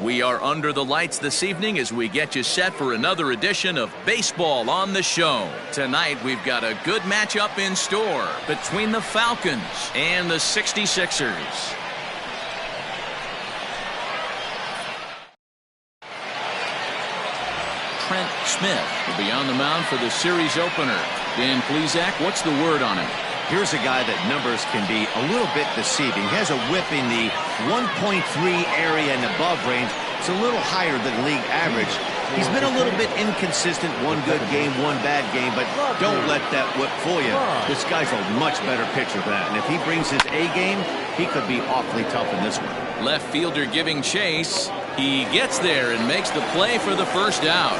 We are under the lights this evening as we get you set for another edition of Baseball on the Show. Tonight, we've got a good matchup in store between the Falcons and the 66ers. Trent Smith will be on the mound for the series opener. Dan Plesac, what's the word on him? Here's a guy that numbers can be a little bit deceiving. He has a whip in the 1.3 area and above range. It's a little higher than league average. He's been a little bit inconsistent. One good game, one bad game, but don't let that whip fool you. This guy's a much better pitcher than that. And if he brings his A game, he could be awfully tough in this one. Left fielder giving chase. He gets there and makes the play for the first out.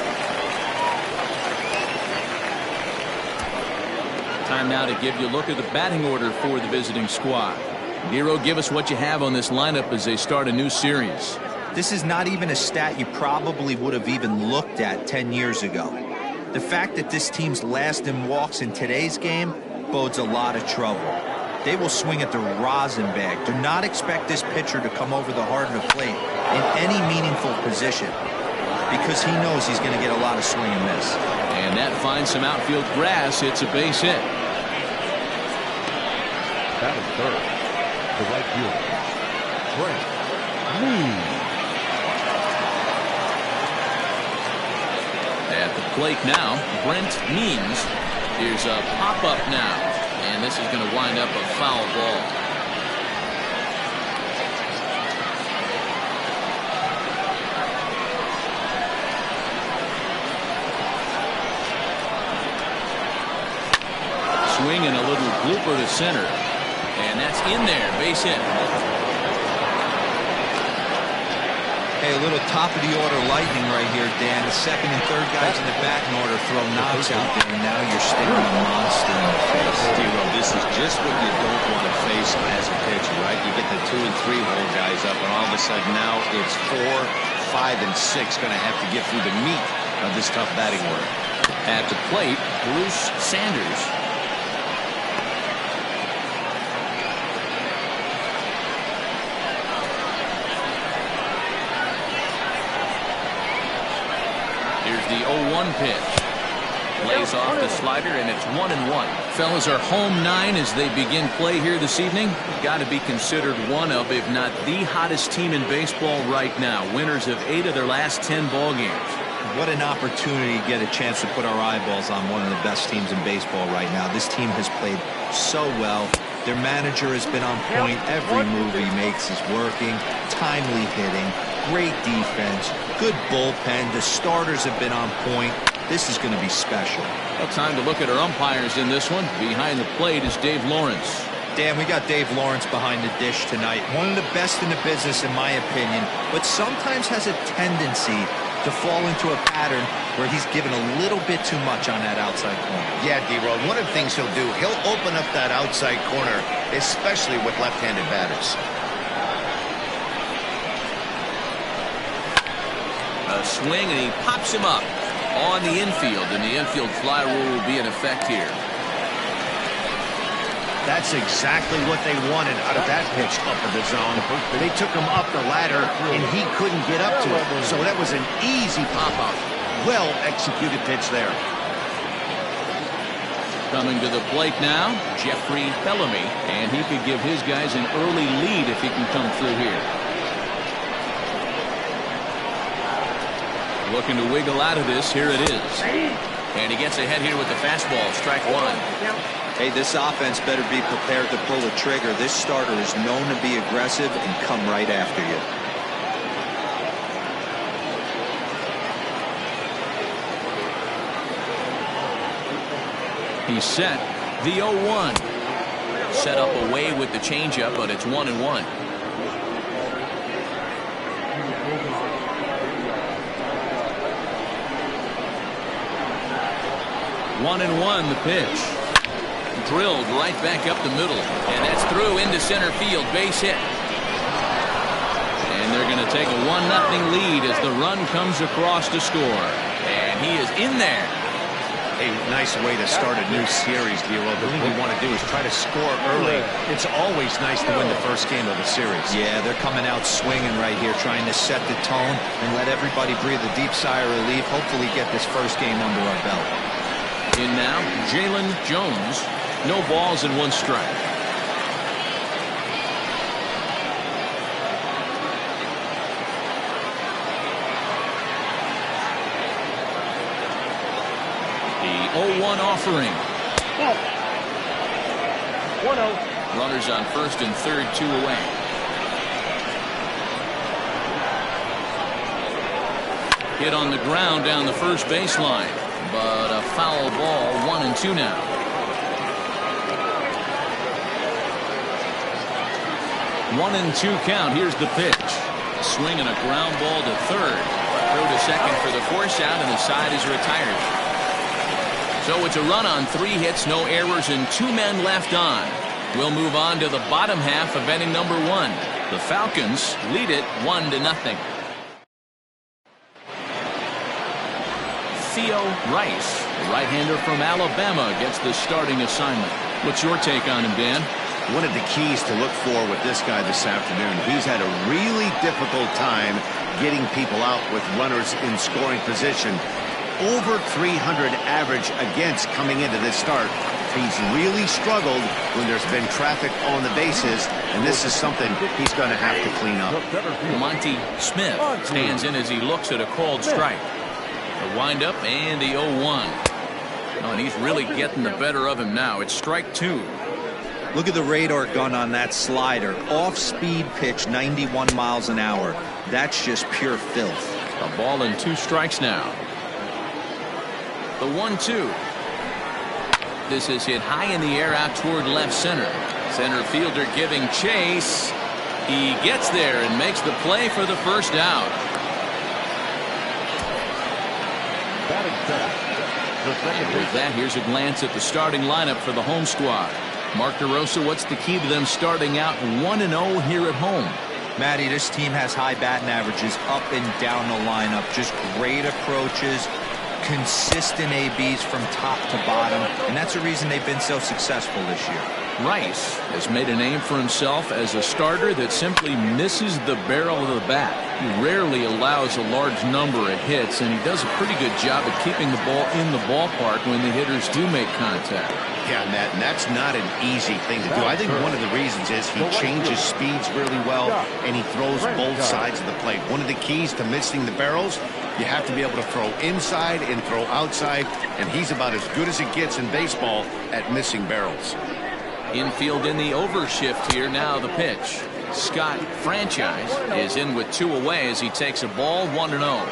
Time now to give you a look at the batting order for the visiting squad. Nero, give us what you have on this lineup as they start a new series. This is not even a stat you probably would have even looked at 10 years ago. The fact that this team's last in walks in today's game bodes a lot of trouble. They will swing at the rosin bag. Do not expect this pitcher to come over the heart of the plate in any meaningful position, because he knows he's going to get a lot of swing and miss. And that finds some outfield grass. It's a base hit. That is third. The right fielder, Brent Mound. At the plate now, Brent Means. Here's a pop-up now, and this is going to wind up a foul ball. Swing and a little blooper to center. And that's in there. Base hit. Hey, a little top-of-the-order lightning right here, Dan. The second and third guys in the batting order throw knocks out there, and now you're staring a monster in the face. Zero, this is just what you don't want to face as a pitcher, right? You get the 2 and 3 hole guys up, and all of a sudden now it's 4, 5, and 6 going to have to get through the meat of this tough batting order. At the plate, Bruce Sanders. The 0-1 pitch. Lays off the slider, and it's 1-1. Fellas are home 9 as they begin play here this evening. Got to be considered one of, if not the hottest team in baseball right now. Winners of 8 of their last 10 ball games. What an opportunity to get a chance to put our eyeballs on one of the best teams in baseball right now. This team has played so well. Their manager has been on point. Every move he makes is working. Timely hitting. Great defense. Good bullpen. The starters have been on point. This is going to be special. Well, time to look at our umpires in this one. Behind the plate is Dave Lawrence. Dan, we got Dave Lawrence behind the dish tonight. One of the best in the business, in my opinion, but sometimes has a tendency to fall into a pattern where he's given a little bit too much on that outside corner. Yeah, D-Rod, one of the things he'll do, he'll open up that outside corner, especially with left-handed batters. A swing, and he pops him up on the infield, and the infield fly rule will be in effect here. That's exactly what they wanted out of that pitch up in the zone. They took him up the ladder, and he couldn't get up to it. So that was an easy pop-up. Well-executed pitch there. Coming to the plate now, Jeffrey Bellamy, and he could give his guys an early lead if he can come through here. Looking to wiggle out of this. Here it is. And he gets ahead here with the fastball. Strike one. Hey, this offense better be prepared to pull the trigger. This starter is known to be aggressive and come right after you. He's set. The 0-1. Set up away with the changeup, but it's 1-1. One and one, the pitch. Drilled right back up the middle, and that's through into center field. Base hit. And they're going to take a 1-0 lead as the run comes across to score. And he is in there. A nice way to start a new series, Theo. The thing you want to do is try to score early. It's always nice to win the first game of a series. Yeah, they're coming out swinging right here, trying to set the tone and let everybody breathe a deep sigh of relief. Hopefully get this first game under our belt. In now, Jalen Jones. No balls and 1 strike. The 0-1 offering. 1-0. Runners on first and third, 2 away. Hit on the ground down the first baseline, but a foul ball. 1-2 now. One and 2 count. Here's the pitch. Swing and a ground ball to third. Throw to second for the force out, and the side is retired. So it's a run on 3 hits, no errors, and 2 men left on. We'll move on to the bottom half of inning number 1. The Falcons lead it 1-0. Theo Rice, the right-hander from Alabama, gets the starting assignment. What's your take on him, Dan? One of the keys to look for with this guy this afternoon, he's had a really difficult time getting people out with runners in scoring position. Over 300 average against coming into this start. He's really struggled when there's been traffic on the bases, and this is something he's going to have to clean up. Monty Smith stands in as he looks at a called strike. The windup and the 0-1. Oh, and he's really getting the better of him now. It's strike 2. Look at the radar gun on that slider. Off-speed pitch, 91 miles an hour. That's just pure filth. A ball and 2 strikes now. The 1-2. This is hit high in the air out toward left center. Center fielder giving chase. He gets there and makes the play for the first out. With that, here's a glance at the starting lineup for the home squad. Mark DeRosa, what's the key to them starting out 1-0 here at home? Matty, this team has high batting averages up and down the lineup. Just great approaches, consistent ABs from top to bottom, and that's the reason they've been so successful this year. Rice has made a name for himself as a starter that simply misses the barrel of the bat. He rarely allows a large number of hits, and he does a pretty good job at keeping the ball in the ballpark when the hitters do make contact. Yeah, Matt, and that's not an easy thing to do. I think one of the reasons is he changes speeds really well, and he throws both sides of the plate. One of the keys to missing the barrels, you have to be able to throw inside and throw outside, and he's about as good as it gets in baseball at missing barrels. Infield in the overshift here. Now the pitch. Scott Franchise is in with 2 away as he takes a ball. 1-0.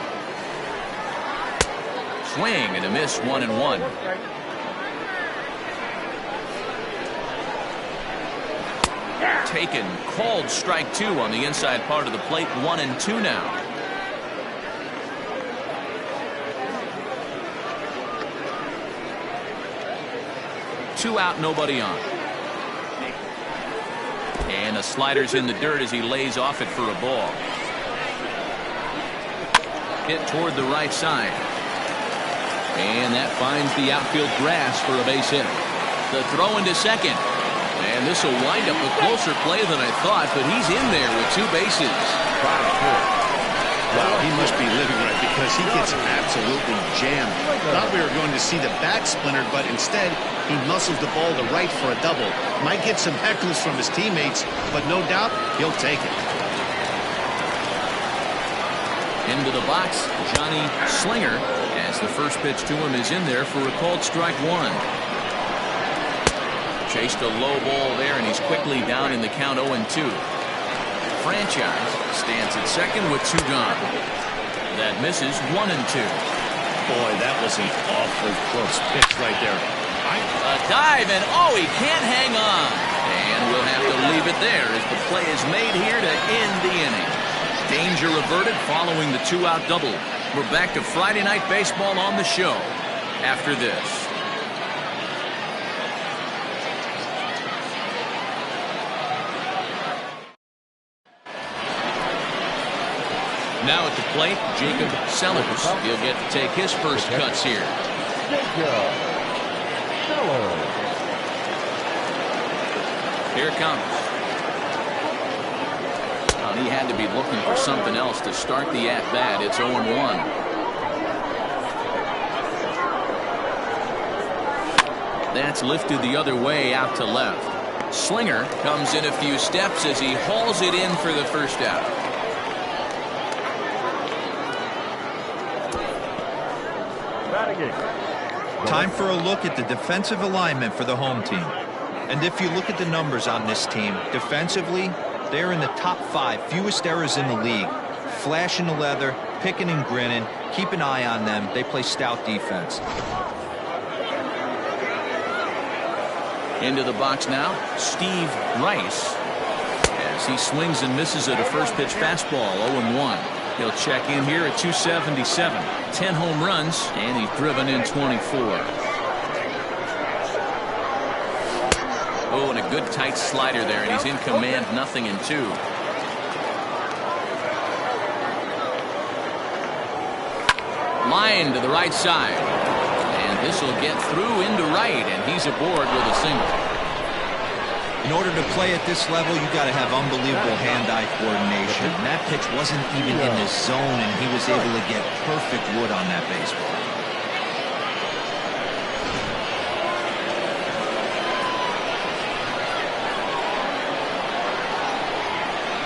Swing and a miss. 1-1. Taken. Called strike 2 on the inside part of the plate. 1-2 now. Two out, nobody on. And the slider's in the dirt as he lays off it for a ball. Hit toward the right side. And that finds the outfield grass for a base hit. The throw into second. And this will wind up a closer play than I thought, but he's in there with 2 bases. Wow, he must be living right because he gets absolutely jammed. Thought we were going to see the bat splintered, but instead he muscles the ball to right for a double. Might get some heckles from his teammates, but no doubt he'll take it. Into the box, Johnny Slinger, as the first pitch to him is in there for a called strike 1. Chased a low ball there, and he's quickly down in the count 0-2. Franchise stands at second with 2 gone. That misses. 1-2. Boy, that was an awfully close pitch right there. A dive, and oh, he can't hang on. And we'll have to leave it there as the play is made here to end the inning. Danger averted following the 2-out double. We're back to Friday Night Baseball on the show after this. Now at the plate, Jacob Sellers. He'll get to take his first cuts here. Here it comes. He had to be looking for something else to start the at-bat. It's 0-1. That's lifted the other way out to left. Slinger comes in a few steps as he hauls it in for the first out. Time for a look at the defensive alignment for the home team. And if you look at the numbers on this team, defensively, they're in the top 5 fewest errors in the league. Flashing the leather, picking and grinning. Keep an eye on them. They play stout defense. Into the box now, Steve Rice. As he swings and misses at a first pitch fastball, 0-1. He'll check in here at 277. 10 home runs, and he's driven in 24. Oh, and a good tight slider there, and he's in command, 0-2. Line to the right side. And this will get through into right, and he's aboard with a single. In order to play at this level, you got to have unbelievable hand-eye coordination. And that pitch wasn't even in the zone, and he was able to get perfect wood on that baseball.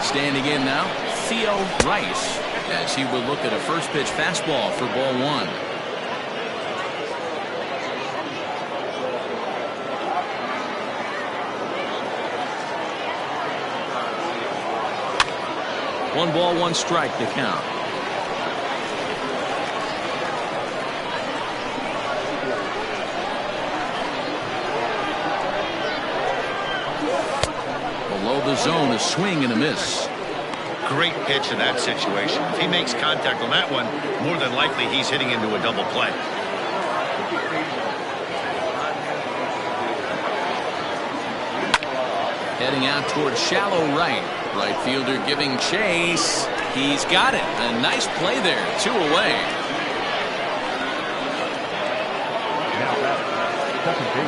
Standing in now, Theo Rice, as he will look at a first pitch fastball for ball 1. One ball, one strike to count. Below the zone, a swing and a miss. Great pitch in that situation. If he makes contact on that one, more than likely he's hitting into a double play. Heading out towards shallow right. Right fielder giving chase. He's got it. A nice play there. 2 away.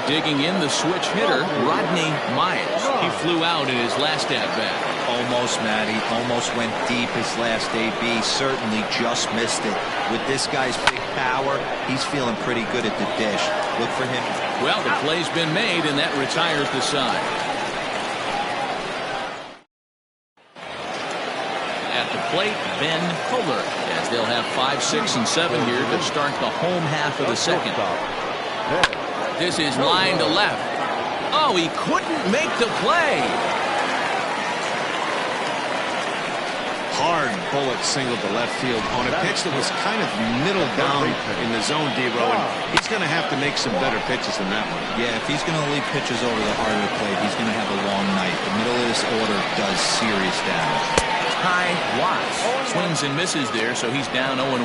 Digging in the switch hitter, Rodney Myers. He flew out in his last at-bat. Almost, Matty. Almost went deep his last AB. Certainly just missed it. With this guy's big power, he's feeling pretty good at the dish. Look for him. Well, the play's been made, and that retires the side. At the plate, Ben Fuller, as they'll have 5, 6, and 7 here to start the home half of the second. This is line to left. Oh, he couldn't make the play. Hard bullet single to left field on a pitch that was kind of middle down in the zone, D-Row, and he's going to have to make some better pitches than that one. Yeah, if he's going to leave pitches over the heart of the plate, he's going to have a long night. The middle of this order does serious damage. Ty Watts swings and misses there, so he's down 0-1.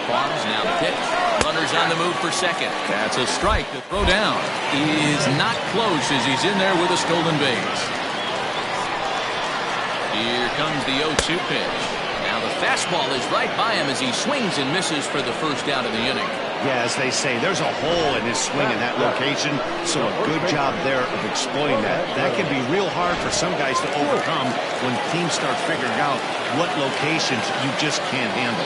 Pause, now the pitch. Runners on the move for second. That's a strike to throw down. He is not close as he's in there with a stolen base. Here comes the 0-2 pitch. Now the fastball is right by him as he swings and misses for the first out of the inning. Yeah, as they say, there's a hole in his swing in that location, so a good job there of exploiting that. That can be real hard for some guys to overcome when teams start figuring out what locations you just can't handle.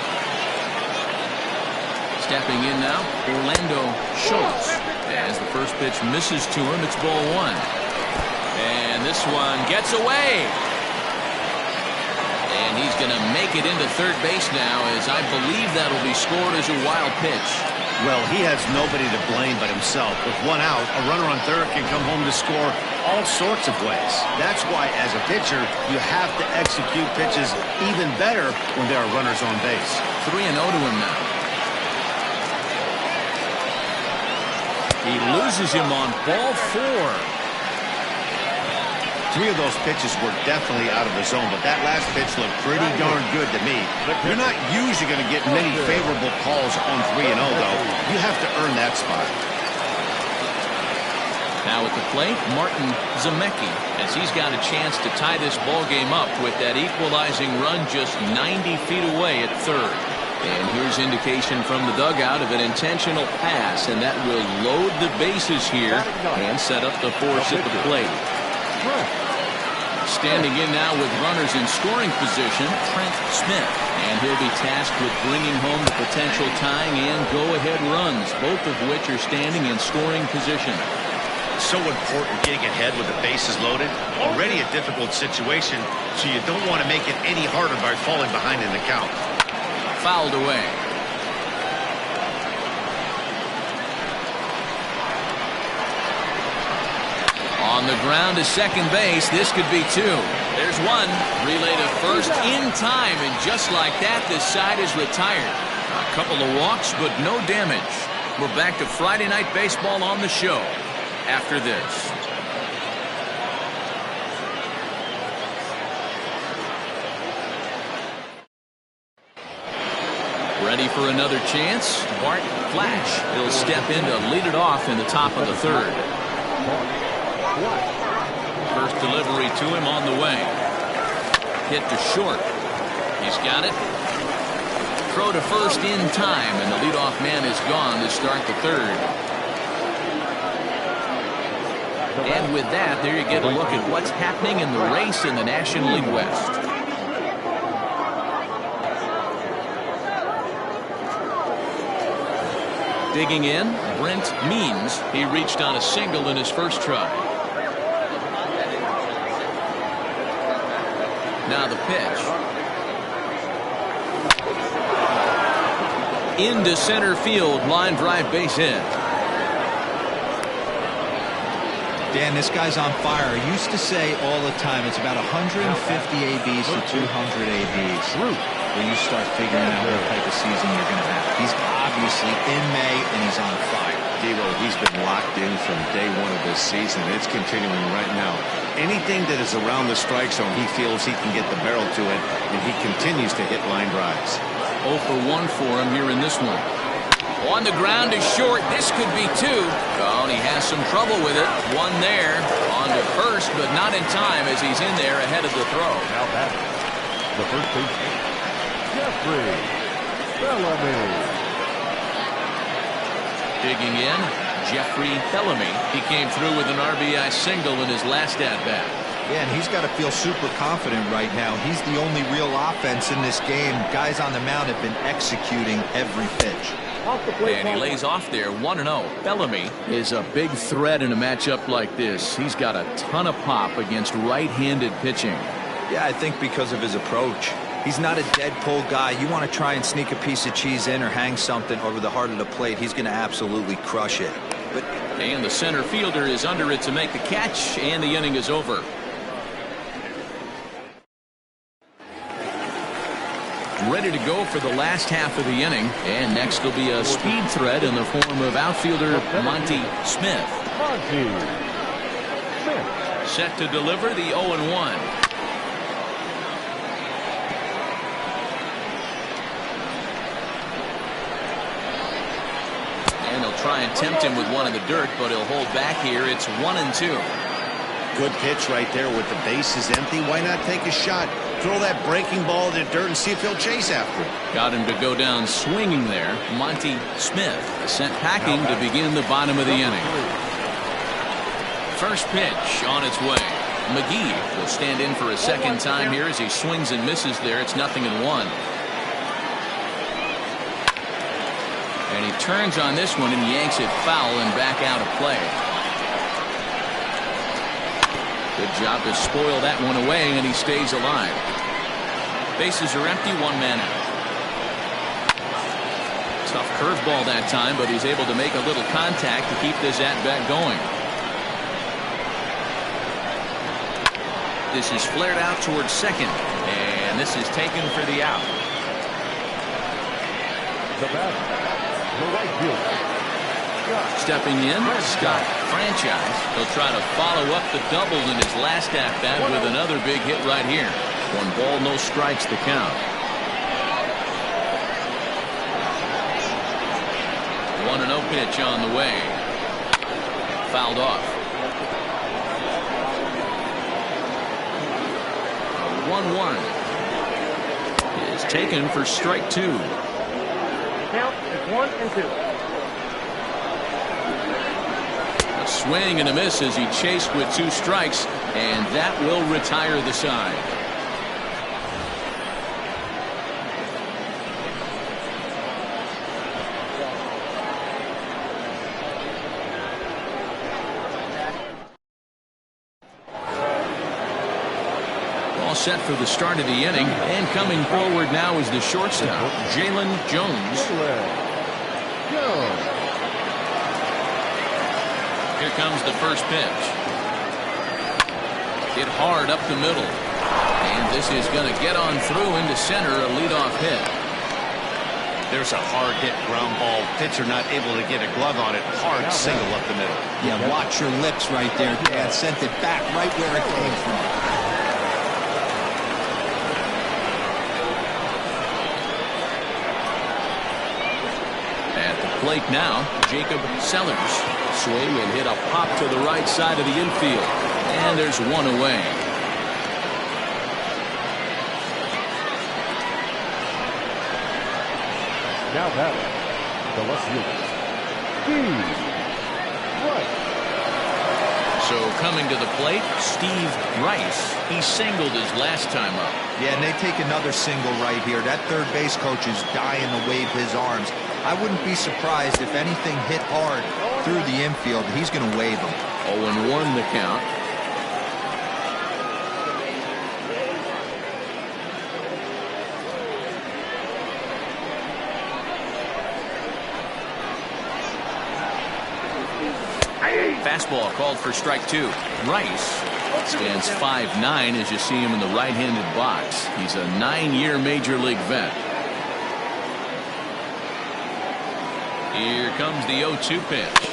Stepping in now, Orlando Schultz. As the first pitch misses to him, it's ball 1. And this one gets away. And he's going to make it into third base now, as I believe that'll be scored as a wild pitch. Well, he has nobody to blame but himself. With one out, a runner on third can come home to score all sorts of ways. That's why, as a pitcher, you have to execute pitches even better when there are runners on base. 3-0 to him now. He loses him on ball 4. 3 of those pitches were definitely out of the zone, but that last pitch looked pretty darn good to me. You're not usually going to get many favorable calls on 3-0, though. You have to earn that spot. Now at the plate, Martin Zemecki, as he's got a chance to tie this ball game up with that equalizing run just 90 feet away at third. And here's indication from the dugout of an intentional pass, and that will load the bases here and set up the force at the plate. Standing in now with runners in scoring position, Trent Smith. And he'll be tasked with bringing home the potential tying and go-ahead runs, both of which are standing in scoring position. So important getting ahead with the bases loaded. Already a difficult situation, so you don't want to make it any harder by falling behind in the count. Fouled away. On the ground to second base. This could be two. There's one. Relay to first in time, and just like that, this side is retired. A couple of walks, but no damage. We're back to Friday Night Baseball on the show after this. Ready for another chance? Bart Flash. He'll step in to lead it off in the top of the third. First delivery to him on the way. Hit to short. He's got it. Throw to first in time, and the leadoff man is gone to start the third. And with that, there you get a look at what's happening in the race in the National League West. Digging in, Brent Means. He reached on a single in his first try. Now the pitch. Into center field, line drive, base hit. Dan, this guy's on fire. I used to say all the time it's about 150 ABs to 200 ABs. When you start figuring out what type of season you're going to have. He's obviously in May, and he's on fire. Devo, he's been locked in from day one of this season. It's continuing right now. Anything that is around the strike zone, he feels he can get the barrel to it, and he continues to hit line drives. 0 for 1 for him here in this one. On the ground is short. This could be two. Oh, and he has some trouble with it. One there. On to first, but not in time as he's in there ahead of the throw. Now back, the first baseman, Jeffrey Bellamy. Digging in, Jeffrey Bellamy. He came through with an RBI single in his last at-bat. Yeah, and he's got to feel super confident right now. He's the only real offense in this game. Guys on the mound have been executing every pitch. And he lays off there, 1-0. Bellamy is a big threat in a matchup like this. He's got a ton of pop against right-handed pitching. Yeah, I think because of his approach. He's not a dead pull guy. You want to try and sneak a piece of cheese in or hang something over the heart of the plate, he's going to absolutely crush it. And the center fielder is under it to make the catch, and the inning is over. Ready to go for the last half of the inning, and next will be a speed threat in the form of outfielder Monty Smith. Set to deliver the 0-1. And they'll try and tempt him with one in the dirt, but he'll hold back here. It's 1-2. Good pitch right there with the bases empty. Why not take a shot? Throw that breaking ball in the dirt and see if he'll chase after it. Got him to go down swinging there. Monty Smith sent packing to begin the bottom of the inning. First pitch on its way. McGee will stand in for a second time here as he swings and misses there. It's 0-1. And he turns on this one and yanks it foul and back out of play. Good job to spoil that one away, and he stays alive. Bases are empty, one man out. Tough curveball that time, but he's able to make a little contact to keep this at-bat going. This is flared out towards second, and this is taken for the out. The batter, the right fielder. Stepping in, Scott Franchise. He'll try to follow up the double in his last at-bat with another big hit right here. 1 ball, no strikes the count. 1-0 pitch on the way. Fouled off. 1-1. Is taken for strike 2. Count is 1-2. A swing and a miss as he chased with 2 strikes, and that will retire the side. All set for the start of the inning, and coming forward now is the shortstop, Jalen Jones. Here comes the first pitch. Hit hard up the middle. And this is going to get on through into center, a leadoff hit. There's a hard hit ground ball. Pitcher not able to get a glove on it. Hard single up the middle. Yeah, watch your lips right there. Dad sent it back right where it came from. At the plate now, Jacob Sellers. Swing and hit a pop to the right side of the infield. And there's one away. Now batting, the left fielder, Steve Rice. So coming to the plate, Steve Rice. He singled his last time up. Yeah, and they take another single right here. That third base coach is dying to wave his arms. I wouldn't be surprised if anything hit hard through the infield. He's going to wave them. 0-1 the count. Fastball called for strike 2. Rice stands 5'9" as you see him in the right-handed box. He's a 9-year major league vet. Here comes the 0-2 pitch.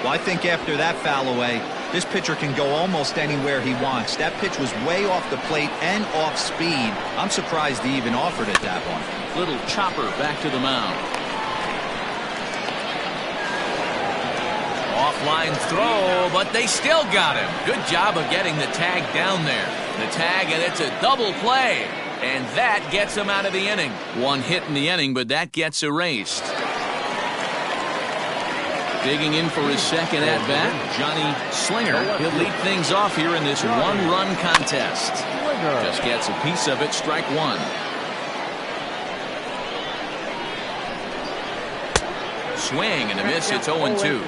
Well, I think after that foul away, this pitcher can go almost anywhere he wants. That pitch was way off the plate and off speed. I'm surprised he even offered it that one. Little chopper back to the mound. Offline throw, but they still got him. Good job of getting the tag down there. The tag, and it's a double play. And that gets him out of the inning. One hit in the inning, but that gets erased. Digging in for his second at-bat, Johnny Slinger. He'll lead things off here in this one-run contest. Just gets a piece of it, strike 1. Swing and a miss, it's 0-2.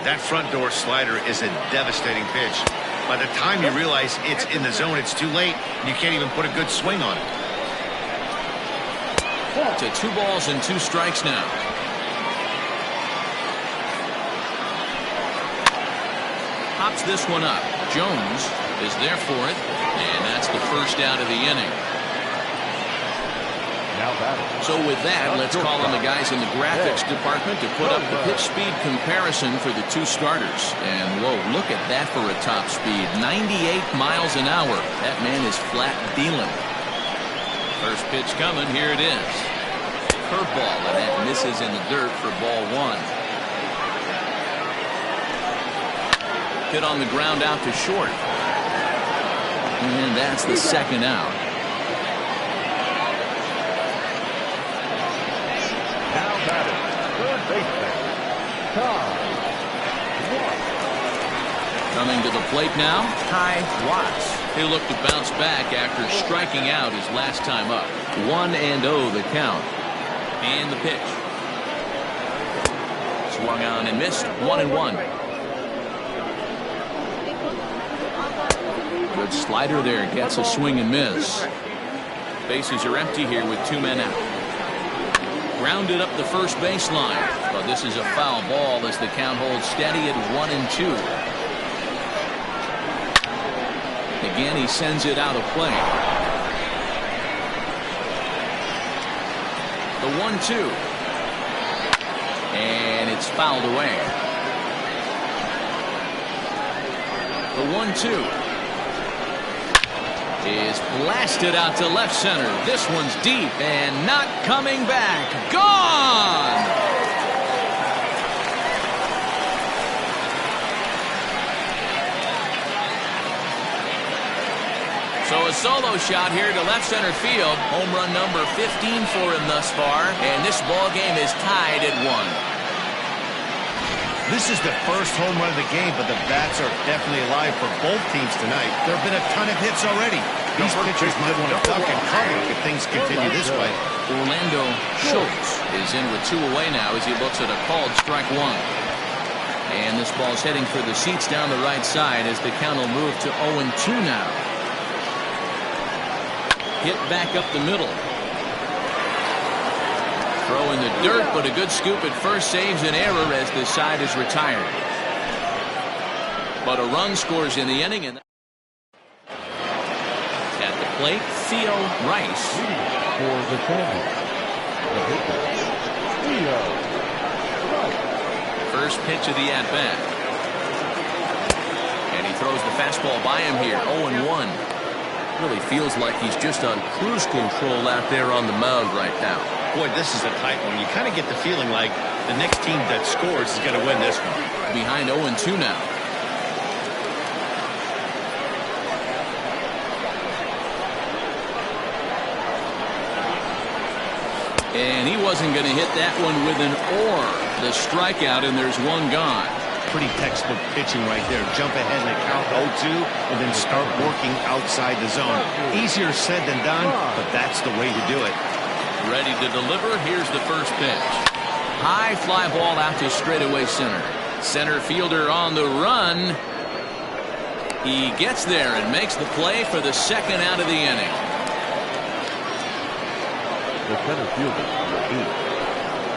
That front door slider is a devastating pitch. By the time you realize it's in the zone, it's too late, and you can't even put a good swing on it. To 2 balls and 2 strikes now. Pops this one up. Jones is there for it, and that's the first out of the inning. So with that, let's call on the guys in the graphics department to put up the pitch speed comparison for the 2 starters. And whoa, look at that for a top speed. 98 miles an hour. That man is flat dealing. First pitch coming. Here it is. Curveball, and that misses in the dirt for ball 1. Hit on the ground out to short. And that's the second out. Coming to the plate now, Ty Watts. He'll look to bounce back after striking out his last time up. 1-0 the count. And the pitch. Swung on and missed. 1-1. Good slider there. Gets a swing and miss. Bases are empty here with 2 men out. Grounded up the first baseline. But this is a foul ball as the count holds steady at 1-2. Again, he sends it out of play. The 1-2. And it's fouled away. The 1-2 is blasted out to left center. This one's deep and not coming back. Gone! So a solo shot here to left center field. Home run number 15 for him thus far. And this ball game is tied at 1. This is the first home run of the game, but the bats are definitely alive for both teams tonight. There have been a ton of hits already. These pitchers might want to duck and cover if things continue this way. Orlando Schultz is in with 2 away now as he looks at a called strike 1. And this ball's heading for the seats down the right side as the count will move to 0-2 now. Hit back up the middle. Throw in the dirt, but a good scoop at first saves an error as the side is retired. But a run scores in the inning. And at the plate, Theo Rice. For the Cardinals, the pitcher, Theo Rice. First pitch of the at-bat. And he throws the fastball by him here, 0-1. Really feels like he's just on cruise control out there on the mound right now. Boy, this is a tight one. You kind of get the feeling like the next team that scores is going to win this one. Behind 0-2 now. And he wasn't going to hit that one with an or. The strikeout, and there's one gone. Pretty textbook pitching right there. Jump ahead in the count 0-2 and then start working outside the zone. Easier said than done, but that's the way to do it. Ready to deliver. Here's the first pitch. High fly ball out to straightaway center. Center fielder on the run. He gets there and makes the play for the second out of the inning. The center fielder,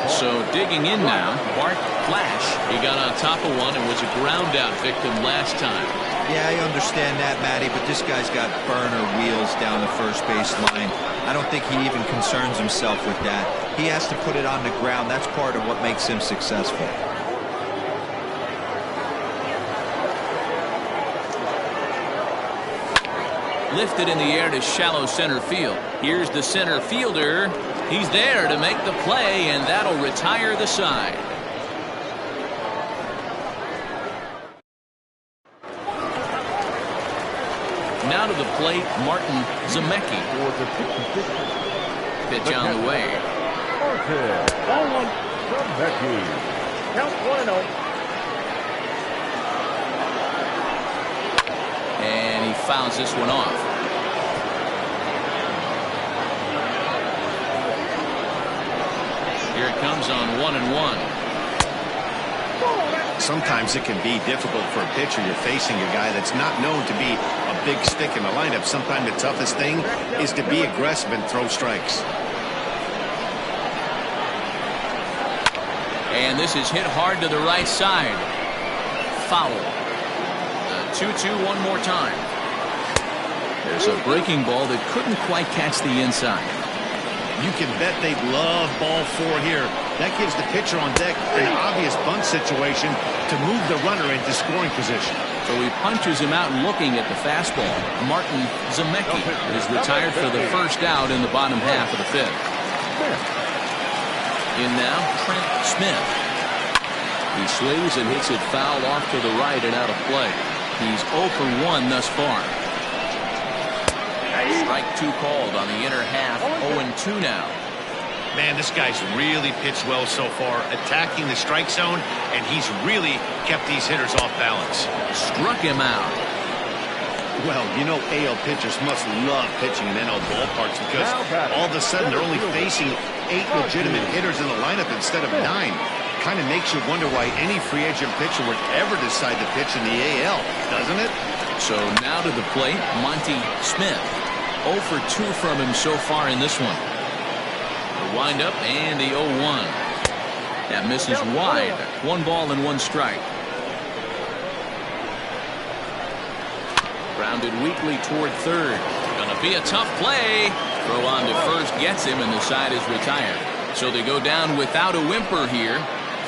So digging in now, Bart Flash. He got on top of one and was a ground out victim last time. Yeah, I understand that, Matty, but this guy's got burner wheels down the first base line. I don't think he even concerns himself with that. He has to put it on the ground. That's part of what makes him successful. Lifted in the air to shallow center field. Here's the center fielder. He's there to make the play, and that'll retire the side. Now to the plate, Martin Zemecki. for the pitcher. Pitch on the way. Martin Zemecki. Count 1-0. And he fouls this one off. Here it comes on 1-1. Sometimes it can be difficult for a pitcher. You're facing a guy that's not known to be a big stick in the lineup. Sometimes the toughest thing is to be aggressive and throw strikes. And this is hit hard to the right side. Foul. 2-2 one more time. There's a breaking ball that couldn't quite catch the inside. You can bet they'd love ball 4 here. That gives the pitcher on deck an obvious bunt situation to move the runner into scoring position. So he punches him out looking at the fastball. Martin Zemecki is retired for the first out in the bottom half of the 5th. In now, Trent Smith. He swings and hits it foul off to the right and out of play. He's 0 for 1 thus far. Strike 2 called on the inner half. 0-2 now. Man, this guy's really pitched well so far, attacking the strike zone, and he's really kept these hitters off balance. Struck him out. Well, you know AL pitchers must love pitching in NL ballparks because all of a sudden they're only facing 8 legitimate hitters in the lineup instead of 9. Kind of makes you wonder why any free agent pitcher would ever decide to pitch in the AL, doesn't it? So now to the plate, Monty Smith. 0 for 2 from him so far in this one. The windup and the 0-1. That misses wide. 1 ball and 1 strike. Grounded weakly toward third. Gonna be a tough play. Throw on to first gets him, and the side is retired. So they go down without a whimper here.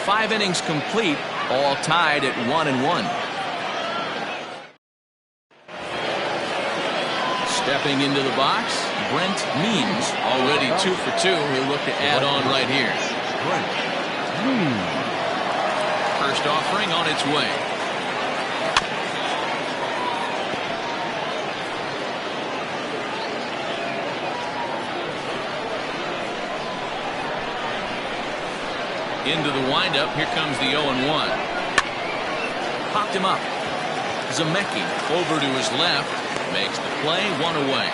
5 innings complete, all tied at 1-1. Stepping into the box, Brent Means, already 2 for 2. He'll look to add on right here. First offering on its way. Into the windup. Here comes the 0-1. Popped him up. Zemecki over to his left. Makes the play, 1 away.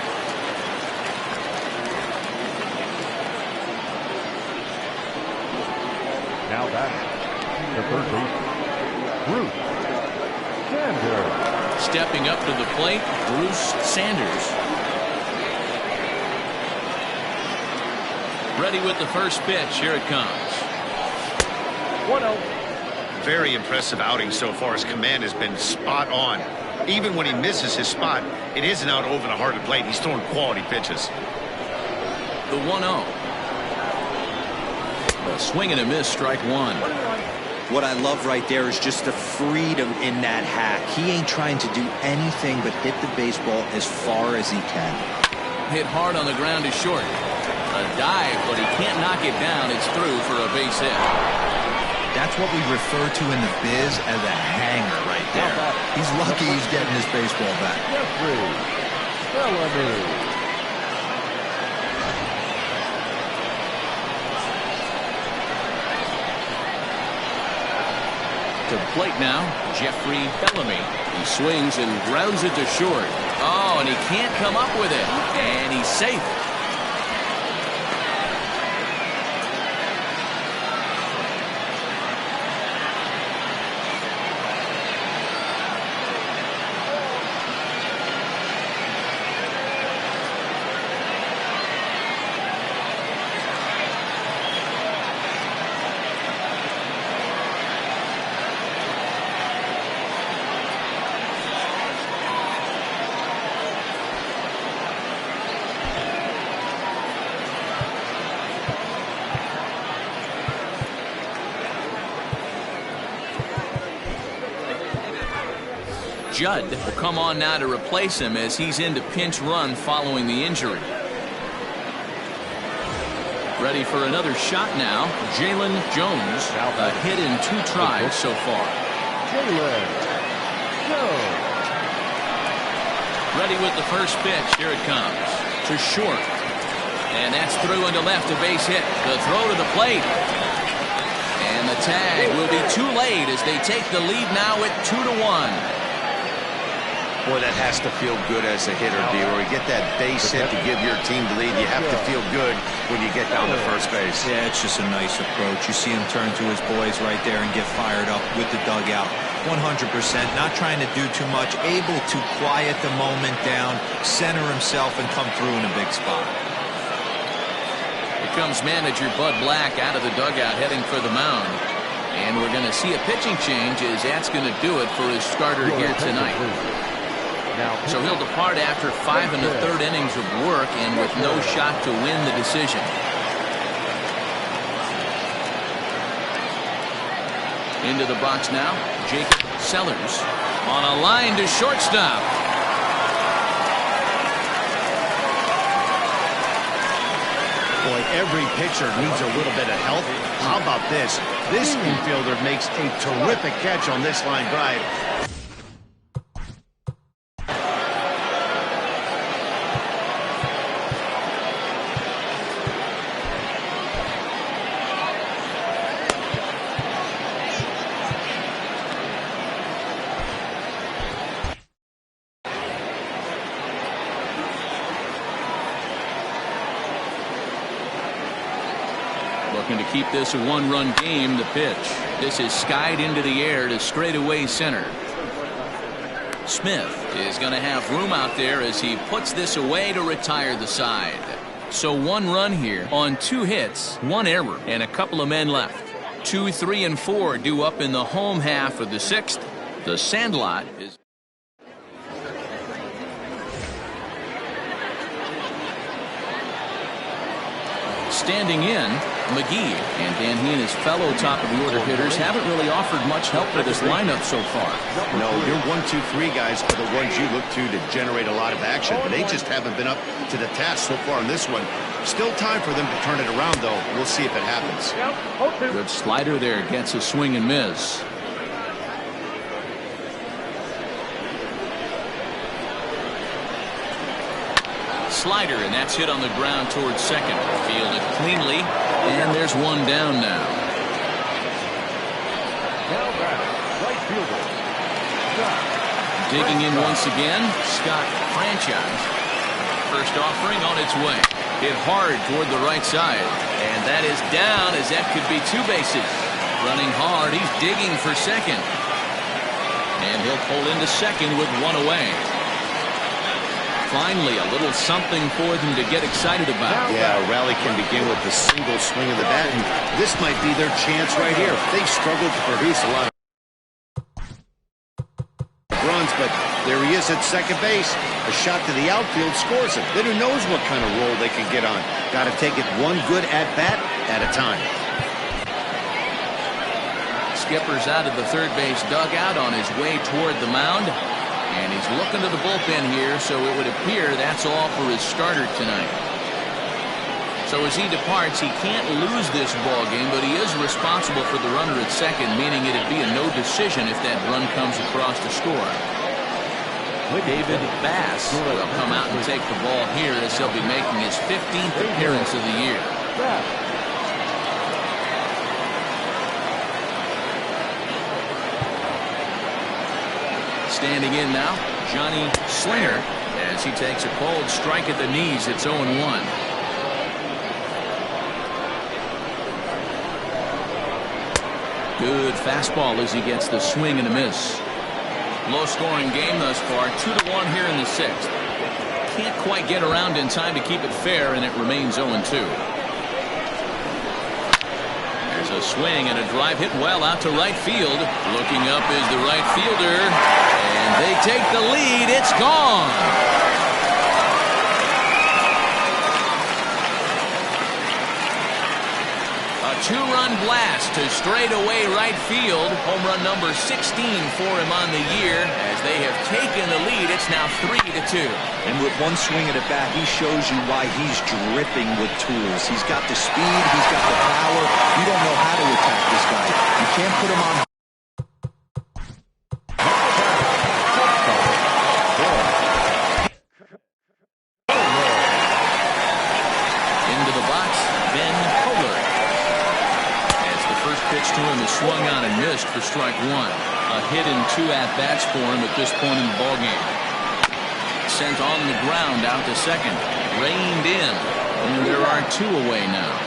Now back to third base, Bruce Sanders. Stepping up to the plate, Bruce Sanders. Ready with the first pitch. Here it comes. 1-0. Very impressive outing so far. His command has been spot on. Even when he misses his spot, it isn't out over the heart of the plate. He's throwing quality pitches. The 1-0. A swing and a miss, strike one. What I love right there is just the freedom in that hack. He ain't trying to do anything but hit the baseball as far as he can. Hit hard on the ground to short. A dive, but he can't knock it down. It's through for a base hit. That's what we refer to in the biz as a hanger right there. He's lucky he's getting his baseball back. To the plate now, Jeffrey Bellamy. He swings and grounds it to short. Oh, and he can't come up with it. And he's safe. Judd will come on now to replace him as he's into pinch run following the injury. Ready for another shot now. Jalen Jones, a hit in 2 tries so far. Jalen Jones. Ready with the first pitch. Here it comes. To short. And that's through into left, a base hit. The throw to the plate. And the tag will be too late as they take the lead now at 2-1. Boy, that has to feel good as a hitter, D-Roy. You get that base hit to give your team the lead. You have to feel good when you get down to first base. Yeah, it's just a nice approach. You see him turn to his boys right there and get fired up with the dugout. 100%, not trying to do too much, able to quiet the moment down, center himself, and come through in a big spot. Here comes manager Bud Black out of the dugout heading for the mound. And we're going to see a pitching change as that's going to do it for his starter here tonight. So he'll depart after 5 1/3 innings of work and with no shot to win the decision. Into the box now, Jacob Sellers on a line to shortstop. Boy, every pitcher needs a little bit of help. How about this? This infielder makes a terrific catch on this line drive. Looking to keep this a 1-run game. The pitch. This is skied into the air to straightaway center. Smith is going to have room out there as he puts this away to retire the side. So 1 run here on 2 hits, 1 error, and a couple of men left. 2, 3, and 4 due up in the home half of the 6th. The Sandlot is. Standing in, McGee, and Dan, he and his fellow top-of-the-order hitters haven't really offered much help for this lineup so far. No, your 1, 2, 3 guys are the ones you look to generate a lot of action, but they just haven't been up to the task so far in this one. Still time for them to turn it around, though. We'll see if it happens. Good slider there, gets a swing and miss. Slider, and that's hit on the ground towards second. Fielded cleanly, and there's 1 down now. fielder. Digging in once again, Scott Franchise. First offering on its way. Hit hard toward the right side. And that is down, as that could be 2 bases. Running hard, he's digging for second. And he'll pull into second with 1 away. Finally, a little something for them to get excited about. Yeah, a rally can begin with a single swing of the bat, and this might be their chance right here. They've struggled to produce a lot of runs, but there he is at second base. A shot to the outfield scores it. Then who knows what kind of roll they can get on. Got to take it one good at-bat at a time. Skipper's out of the third base dugout on his way toward the mound. And he's looking to the bullpen here, so it would appear that's all for his starter tonight. So as he departs, he can't lose this ball game, but he is responsible for the runner at second, meaning it'd be a no decision if that run comes across to score. David Bass will come out and take the ball here as he'll be making his 15th appearance of the year. Standing in now, Johnny Slinger, as he takes a cold strike at the knees. It's 0-1. Good fastball as he gets the swing and a miss. Low-scoring game thus far, 2-1 here in the 6th. Can't quite get around in time to keep it fair, and it remains 0-2. There's a swing and a drive hit well out to right field. Looking up is the right fielder, and they take the lead. It's gone. A 2-run blast to straightaway right field. Home run number 16 for him on the year. As they have taken the lead, it's now 3-2. And with one swing at a bat, he shows you why he's dripping with tools. He's got the speed, he's got the power. You don't know how to attack this guy. You can't put him on. Into the box, Ben Kohler. As the first pitch to him is swung on and missed for strike 1. A hit and 2 at-bats for him at this point in the ballgame. Sent on the ground out to second. Reined in. And there are 2 away now.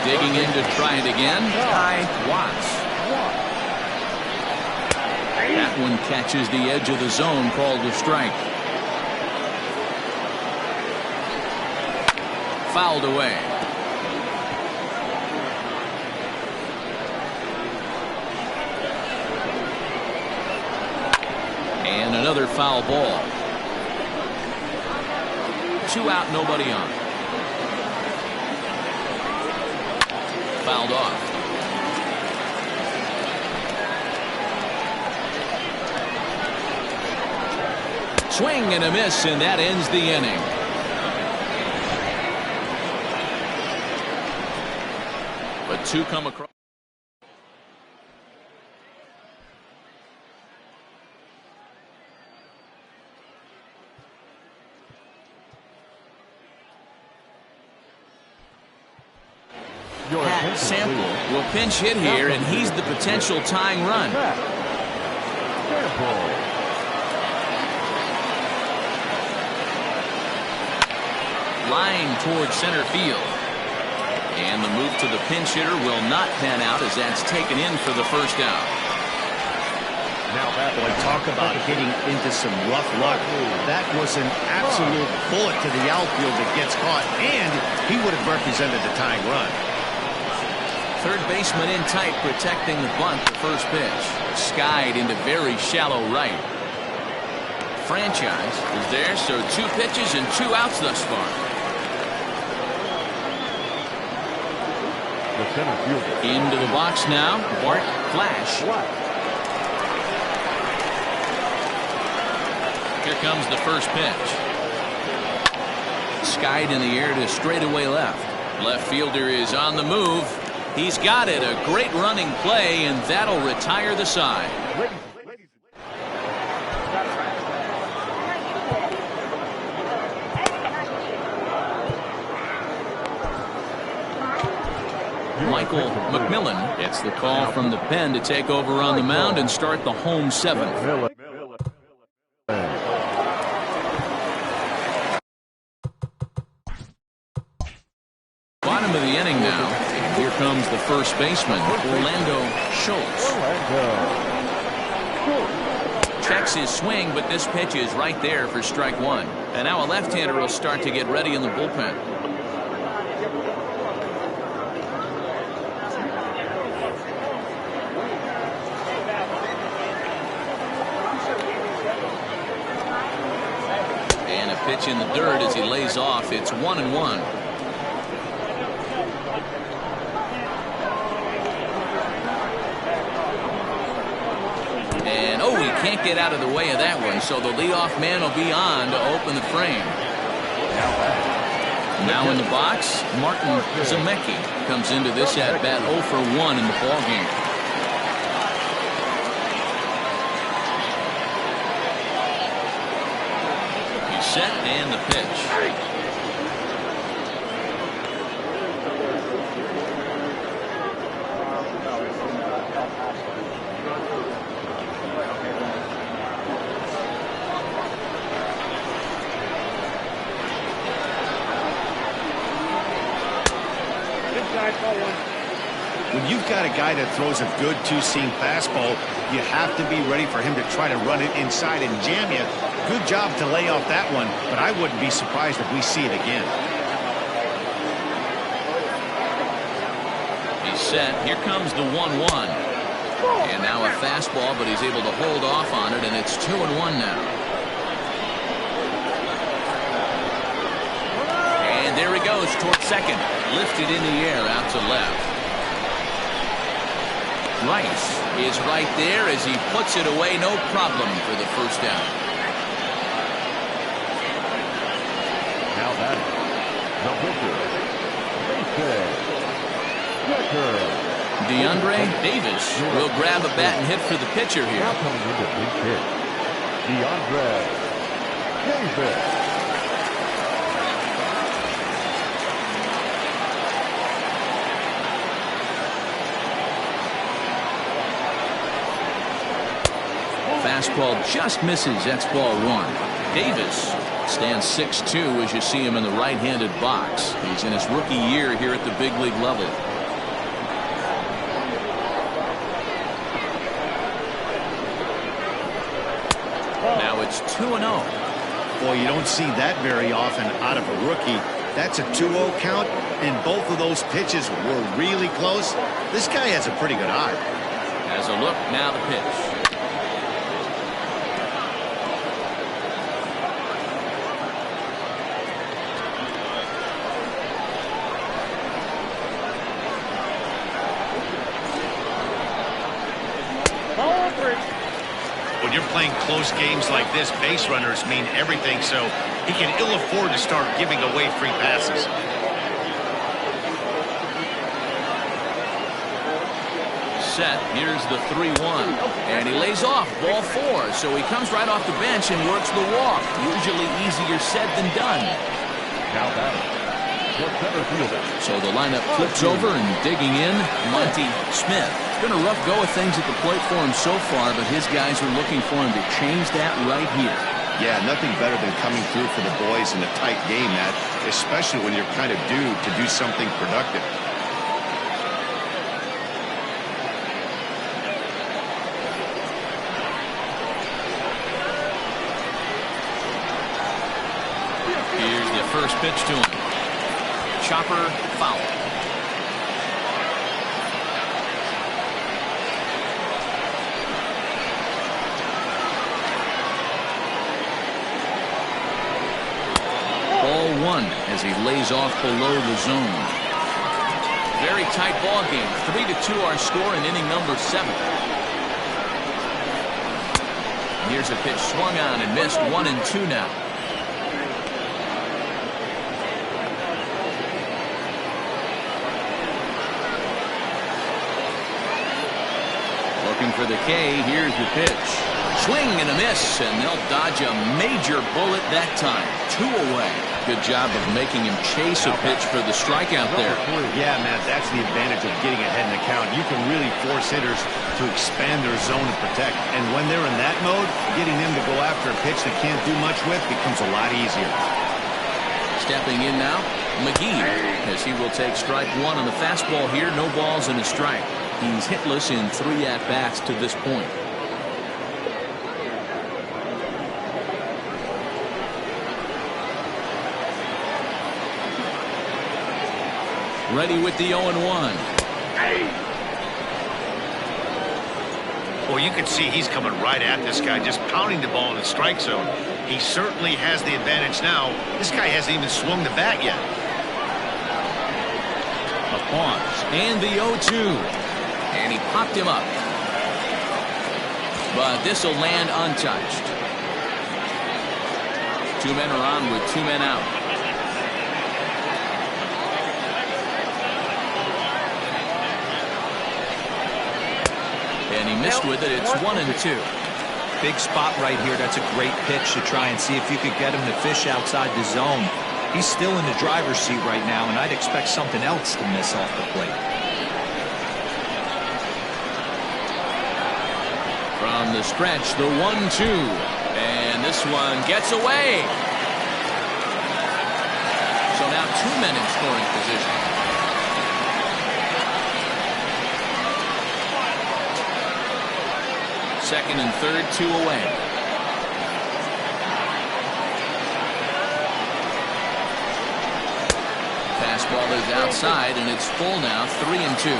Digging in to try it again, Ty Watts. That one catches the edge of the zone, called a strike. Fouled away. And another foul ball. 2 out, nobody on. Fouled off. Swing and a miss, and that ends the inning. But 2 come across. Pat Sample will pinch hit here, and he's the potential tying run. Line towards center field. And the move to the pinch hitter will not pan out as that's taken in for the first out. Now that boy, talk about hitting into some rough luck. That was an absolute bullet to the outfield that gets caught, and he would have represented the tying run. Third baseman in tight, protecting the bunt. The first pitch skied into very shallow right. Franchise is there, so 2 pitches and 2 outs thus far. Into the box now, Bart Flash. Here comes the first pitch. Skied in the air to straightaway left. Left fielder is on the move. He's got it. A great running play, and that'll retire the side. Michael McMillan gets the call from the pen to take over on the mound and start the home seventh. Bottom of the inning now. And here comes the first baseman, Orlando Schultz. Checks his swing, but this pitch is right there for strike one. And now a left-hander will start to get ready in the bullpen. And a pitch in the dirt as he lays off. It's 1-1. And oh, he can't get out of the way of that one, so the leadoff man will be on to open the frame. Now in the box, Martin Zemecki comes into this at bat 0 for 1 in the ballgame. He's set and the pitch. When you've got a guy that throws a good two-seam fastball, you have to be ready for him to try to run it inside and jam you. Good job to lay off that one, but I wouldn't be surprised if we see it again. He's set. Here comes the 1-1. And now a fastball, but he's able to hold off on it, and it's 2-1 now. And there he goes towards second. Lifted in the air out to left. Rice is right there as he puts it away, no problem for the first down. Now that the pitcher, DeAndre Davis will grab a bat and hit for the pitcher here. now coming into the pitch, DeAndre Davis. Fastball just misses. That's ball one. Davis stands 6'2" as you see him in the right-handed box. He's in his rookie year here at the big league level. Now it's 2-0. Boy, you don't see that very often out of a rookie. That's a 2-0 count, and both of those pitches were really close. This guy has a pretty good eye. As a look, now the pitch. When you're playing close games like this, base runners mean everything, so he can ill afford to start giving away free passes. Set. Here's the 3-1. And he lays off ball 4. So he comes right off the bench and works the walk. Usually easier said than done. Now that the center fielder. So the lineup flips over and digging in, Monty Smith. It's been a rough go of things at the plate for him so far, but his guys are looking for him to change that right here. Yeah, nothing better than coming through for the boys in a tight game, Matt, especially when you're kind of due to do something productive. Here's the first pitch to him. Chopper foul. Ball 1 as he lays off below the zone. Very tight ball game. 3-2 our score in inning number 7. Here's a pitch swung on and missed. 1-2 now. Looking for the K. Here's the pitch. Swing and a miss, and they'll dodge a major bullet that time. 2 away. good job of making him chase a pitch for the strikeout there. Yeah, Matt, that's the advantage of getting ahead in the count. You can really force hitters to expand their zone and protect. And when they're in that mode, getting them to go after a pitch they can't do much with becomes a lot easier. Stepping in now, McGee, as he will take strike one on the fastball here. No balls and a strike. He's hitless in 3 at-bats to this point. Ready with the 0-1. Well, you can see he's coming right at this guy, just pounding the ball in the strike zone. He certainly has the advantage now. This guy hasn't even swung the bat yet. A pause. And the 0-2. And he popped him up. But this will land untouched. 2 men are on with 2 men out. And he missed with it. It's 1-2. Big spot right here. That's a great pitch to try and see if you could get him to fish outside the zone. He's still in the driver's seat right now, and I'd expect something else to miss off the plate. From the stretch, the 1-2. And this one gets away. So now 2 men in scoring position. Second and third, 2 away. Fastball is outside, and it's full now, 3-2.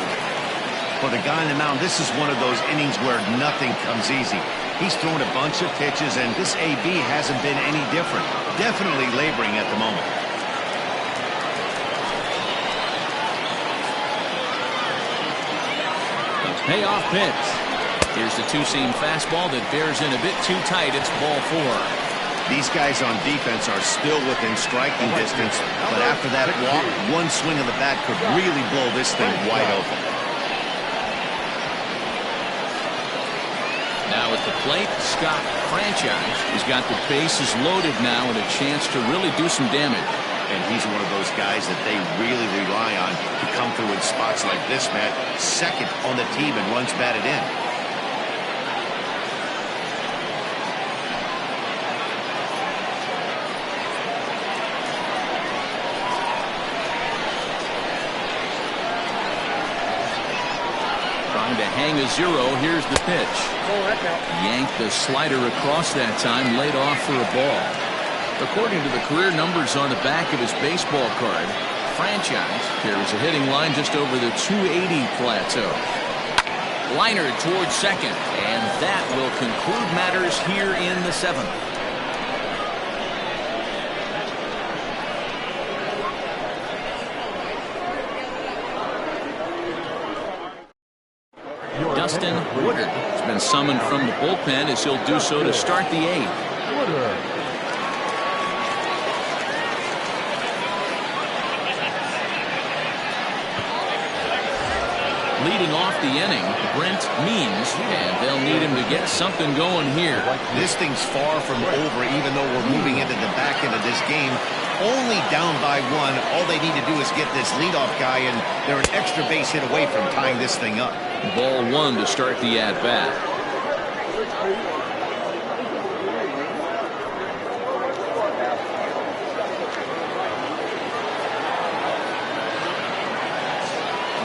For the guy on the mound, this is one of those innings where nothing comes easy. He's thrown a bunch of pitches, and this AB hasn't been any different. Definitely laboring at the moment. Payoff pitch. Here's the 2-seam fastball that bears in a bit too tight. It's ball 4. These guys on defense are still within striking distance, but after that walk, one swing of the bat could really blow this thing wide open. Now at the plate, Scott Franchise. He's got the bases loaded now and a chance to really do some damage. And he's one of those guys that they really rely on to come through in spots like this, Matt. Second on the team and runs batted in. To hang a 0. Here's the pitch. Yanked the slider across that time, laid off for a ball. According to the career numbers on the back of his baseball card, Franchise carries a hitting line just over the 280 plateau. Liner towards second, and that will conclude matters here in the 7th. Dustin Woodard has been summoned from the bullpen as he'll do so to start the 8th. Leading off the inning, Brent Means, and they'll need him to get something going here. This thing's far from over, even though we're moving into the back end of this game. Only down by 1. All they need to do is get this leadoff guy, and they're an extra base hit away from tying this thing up. Ball 1 to start the at-bat.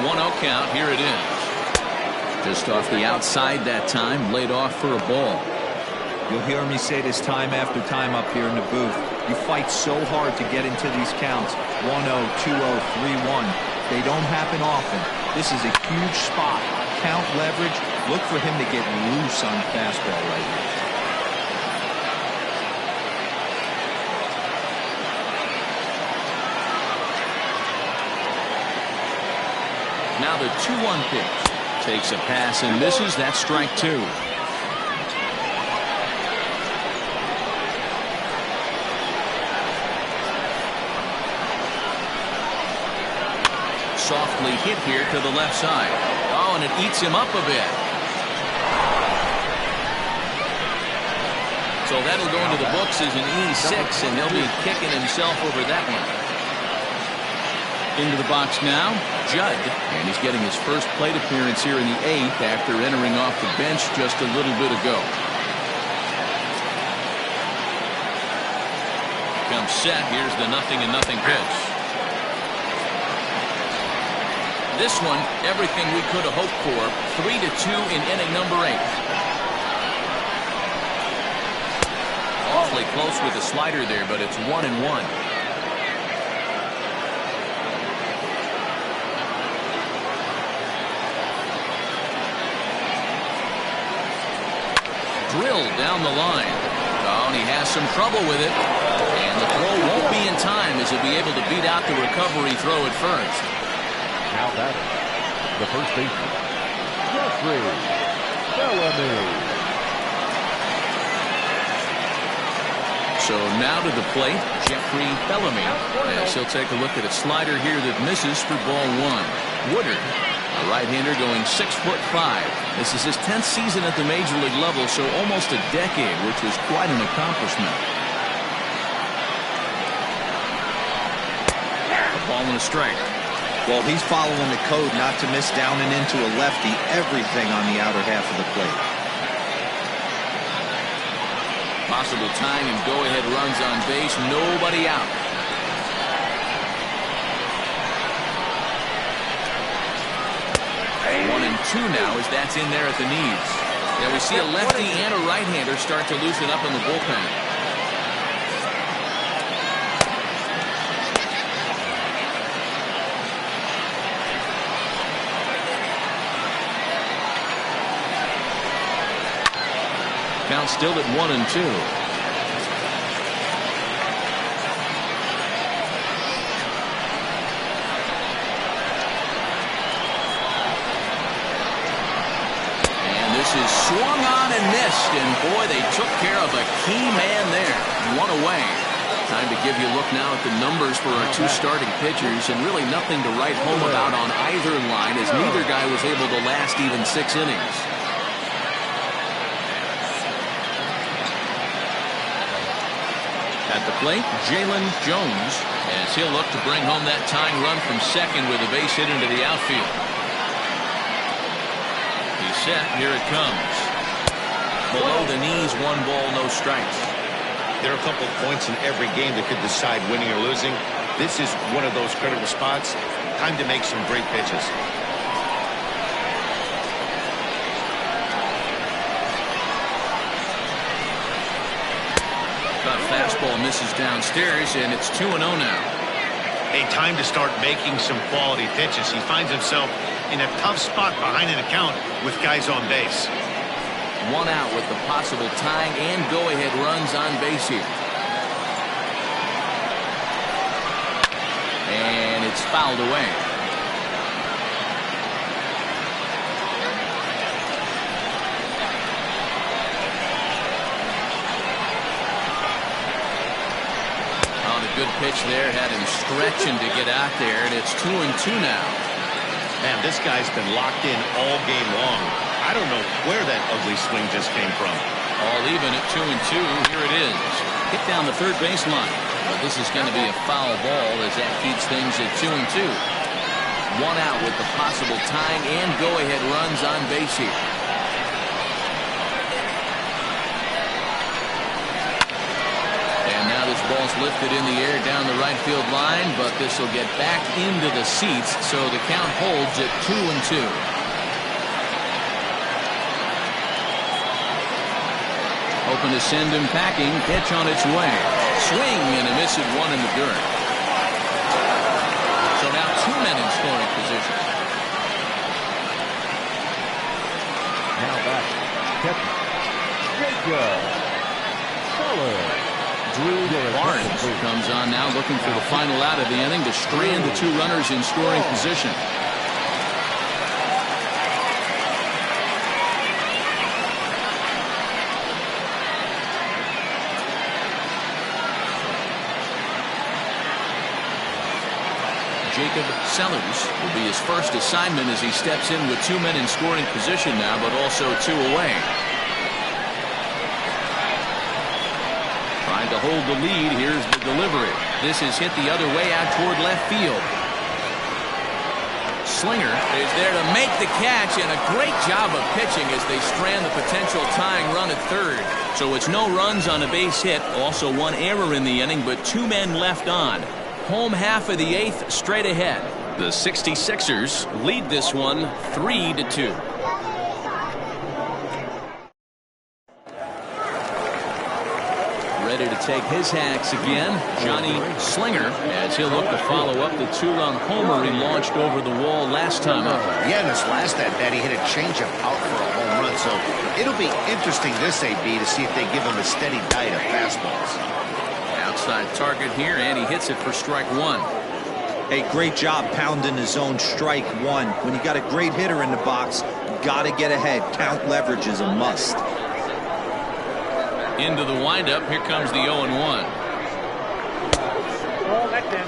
One 0 count. Here it is. Just off the outside that time, laid off for a ball. You'll hear me say this time after time up here in the booth. You fight so hard to get into these counts. 1-0, 2-0, 3-1. They don't happen often. This is a huge spot. Count leverage. Look for him to get loose on the fastball right here. Now the 2-1 pitch. Takes a pass and misses. That's strike 2. Softly hit here to the left side. Oh, and it eats him up a bit. So So that'll go into the books as an E6, and he'll be kicking himself over that one. Into the box now, Judd, and he's getting his first plate appearance here in the 8th after entering off the bench just a little bit ago. Comes set. Here's the 0-0 pitch. This one, everything we could have hoped for. 3-2 in inning number 8. Awfully close with the slider there, but it's 1-1. Drilled down the line. Oh, and he has some trouble with it. And the throw won't be in time as he'll be able to beat out the recovery throw at first. Now batting, the first baseman, Jeffrey Bellamy. So now to the plate, Jeffrey Bellamy. As he'll take a look at a slider here that misses for ball 1. Woodard, a right-hander going 6'5". This is his 10th season at the major league level, so almost a decade, which was quite an accomplishment. A ball and a strike. Well, he's following the code not to miss down and into a lefty, everything on the outer half of the plate. Possible tying and go-ahead runs on base, nobody out. And 1-2 now as that's in there at the knees. Yeah, we see a lefty and a right-hander start to loosen up in the bullpen. Count still at 1-2. Is swung on and missed, and boy, they took care of a key man there. One away. Time to give you a look now at the numbers for our two starting pitchers, and really nothing to write home about on either line, as neither guy was able to last even 6 innings. At the plate, Jalen Jones, as he'll look to bring home that tying run from second with a base hit into the outfield. Set. Here it comes. Below the knees, 1 ball, no strikes. There are a couple of points in every game that could decide winning or losing. This is one of those critical spots. Time to make some great pitches. That fastball misses downstairs, and it's 2-0 now. A time to start making some quality pitches. He finds himself in a tough spot behind an account with guys on base. 1 out with the possible tying and go-ahead runs on base here. And it's fouled away. On a good pitch there, had him stretching to get out there, and it's 2-2 now. Man, this guy's been locked in all game long. I don't know where that ugly swing just came from. All even at 2-2. Here it is. Hit down the third baseline. But this is going to be a foul ball as that keeps things at 2-2. 1 out with the possible tying and go-ahead runs on base here. Ball's lifted in the air down the right field line, but this will get back into the seats, so the count holds at 2-2. Hoping to send him packing. Pitch on its way. Swing and a miss at 1 in the dirt. So now 2 men in scoring position. Now back, catcher, Jacob Fuller. Barnes comes on now, looking for the final out of the inning to strand the 2 runners in scoring position. Jacob Sellers will be his first assignment as he steps in with 2 men in scoring position now, but also 2 away. to hold the lead. Here's the delivery. This is hit the other way out toward left field. Slinger is there to make the catch, and a great job of pitching as they strand the potential tying run at third. So it's no runs on a base hit. Also one error in the inning, but 2 men left on. Home half of the 8th, straight ahead. The 66ers lead this one 3-2. Ready to take his hacks again, Johnny Slinger, as he'll look to follow up the 2-run homer he launched over the wall last time up. Yeah, in his last at-bat, he hit a changeup out for a home run, so it'll be interesting this AB to see if they give him a steady diet of fastballs. Outside target here, and he hits it for strike 1. Hey, great job pounding his own strike 1. When you got a great hitter in the box, you got to get ahead. Count leverage is a must. Into the windup, here comes the 0-1. Ball back then.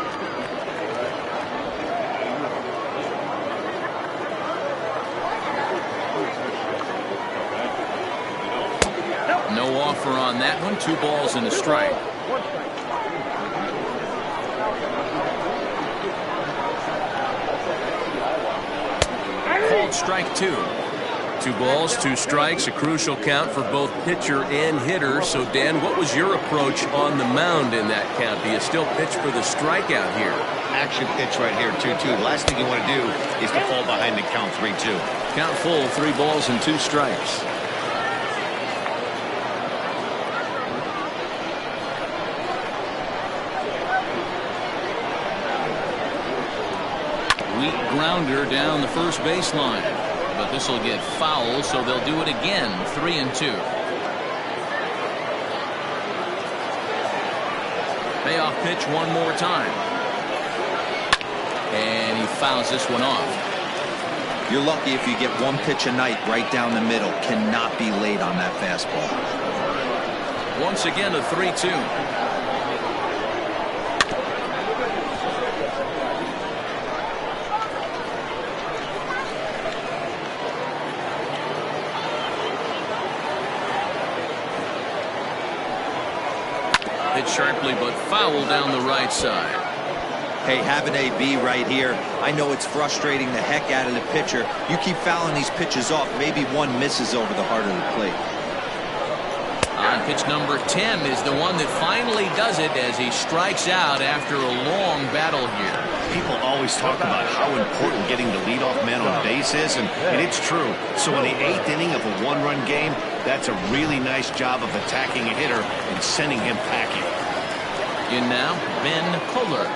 No offer on that one. 2 balls and a strike. 1 strike. Called strike 2. 2 balls, 2 strikes, a crucial count for both pitcher and hitter. So, Dan, what was your approach on the mound in that count? Do you still pitch for the strikeout here? Action pitch right here, 2-2. Last thing you want to do is to fall behind the count 3-2. Count full, 3 balls and 2 strikes. Weak grounder down the first baseline. But this will get foul, so they'll do it again. 3-2. Payoff pitch one more time. And he fouls this one off. You're lucky if you get 1 pitch a night right down the middle. Cannot be late on that fastball. Once again a 3-2. Hit sharply but foul down the right side. Hey, having AB right here, I know it's frustrating the heck out of the pitcher. You keep fouling these pitches off, maybe one misses over the heart of the plate. On pitch number 10 is the one that finally does it as he strikes out after a long battle here. People always talk about how important getting the leadoff man on base is, and it's true. So in the 8th inning of a 1-run game, that's a really nice job of attacking a hitter and sending him packing. In now, Ben Kohler.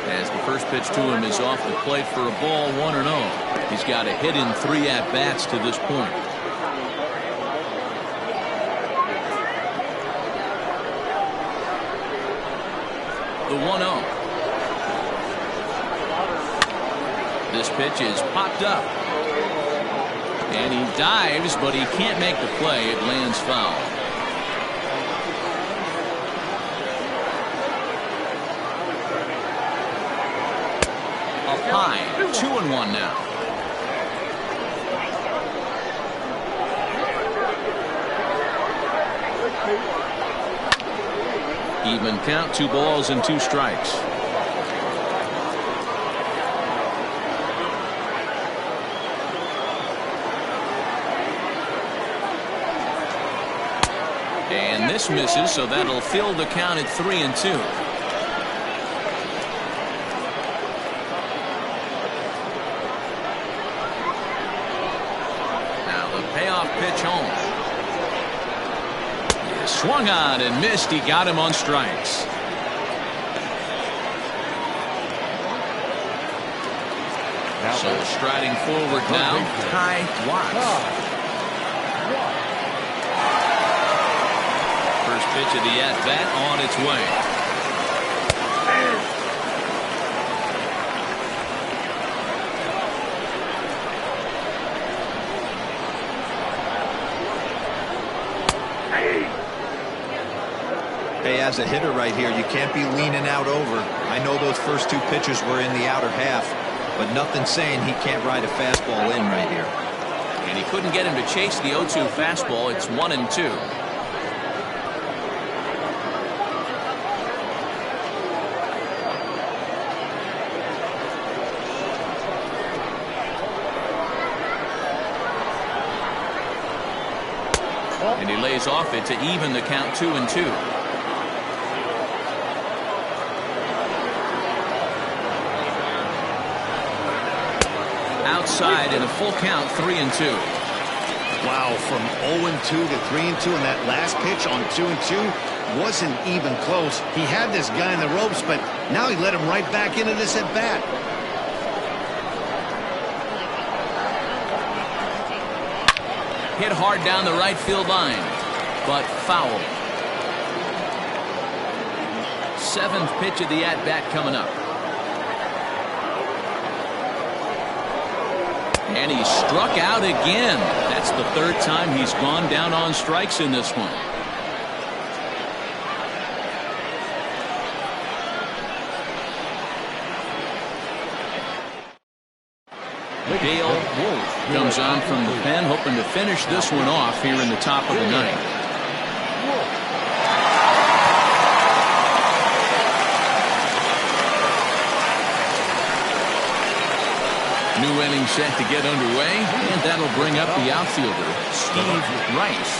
As the first pitch to him is off the plate for a ball, 1-0. He's got a hit in 3 at-bats to this point. The 1-0. This pitch is popped up. And he dives, but he can't make the play. It lands foul. Up high, 2-1 now. Even count, 2 balls and 2 strikes. And this misses, so that'll fill the count at 3-2. Now the payoff pitch home. Swung on and missed. He got him on strikes. So striding forward now, Ty Watts. First pitch of the at-bat on its way. Hey, as a hitter right here, you can't be leaning out over. I know those first 2 pitches were in the outer half, but nothing saying he can't ride a fastball in right here. And he couldn't get him to chase the 0-2 fastball. It's 1-2. lays off it to even the count 2-2. Outside in a full count, 3-2. Wow, from 0-2 to 3-2, and that last pitch on 2-2 wasn't even close. He had this guy in the ropes, but now he let him right back into this at bat. Hit hard down the right field line, but foul. Seventh pitch of the at-bat coming up. And he struck out again. That's the third time he's gone down on strikes in this one. Dale Wolf comes on from the pen, hoping to finish this one off here in the top of the ninth. New inning set to get underway, and that'll bring up the outfielder, Steve Rice.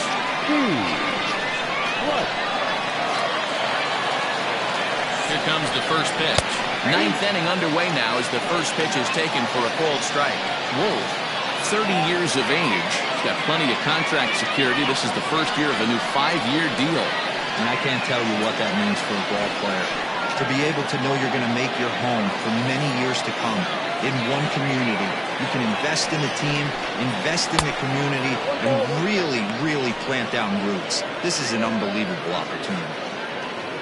Here comes the first pitch. Ninth inning underway now as the first pitch is taken for a called strike. Wolf, 30 years of age, got plenty of contract security. This is the first year of a new 5-year deal. And I can't tell you what that means for a ball player. To be able to know you're going to make your home for many years to come in one community. You can invest in the team, invest in the community, and really, really plant down roots. This is an unbelievable opportunity.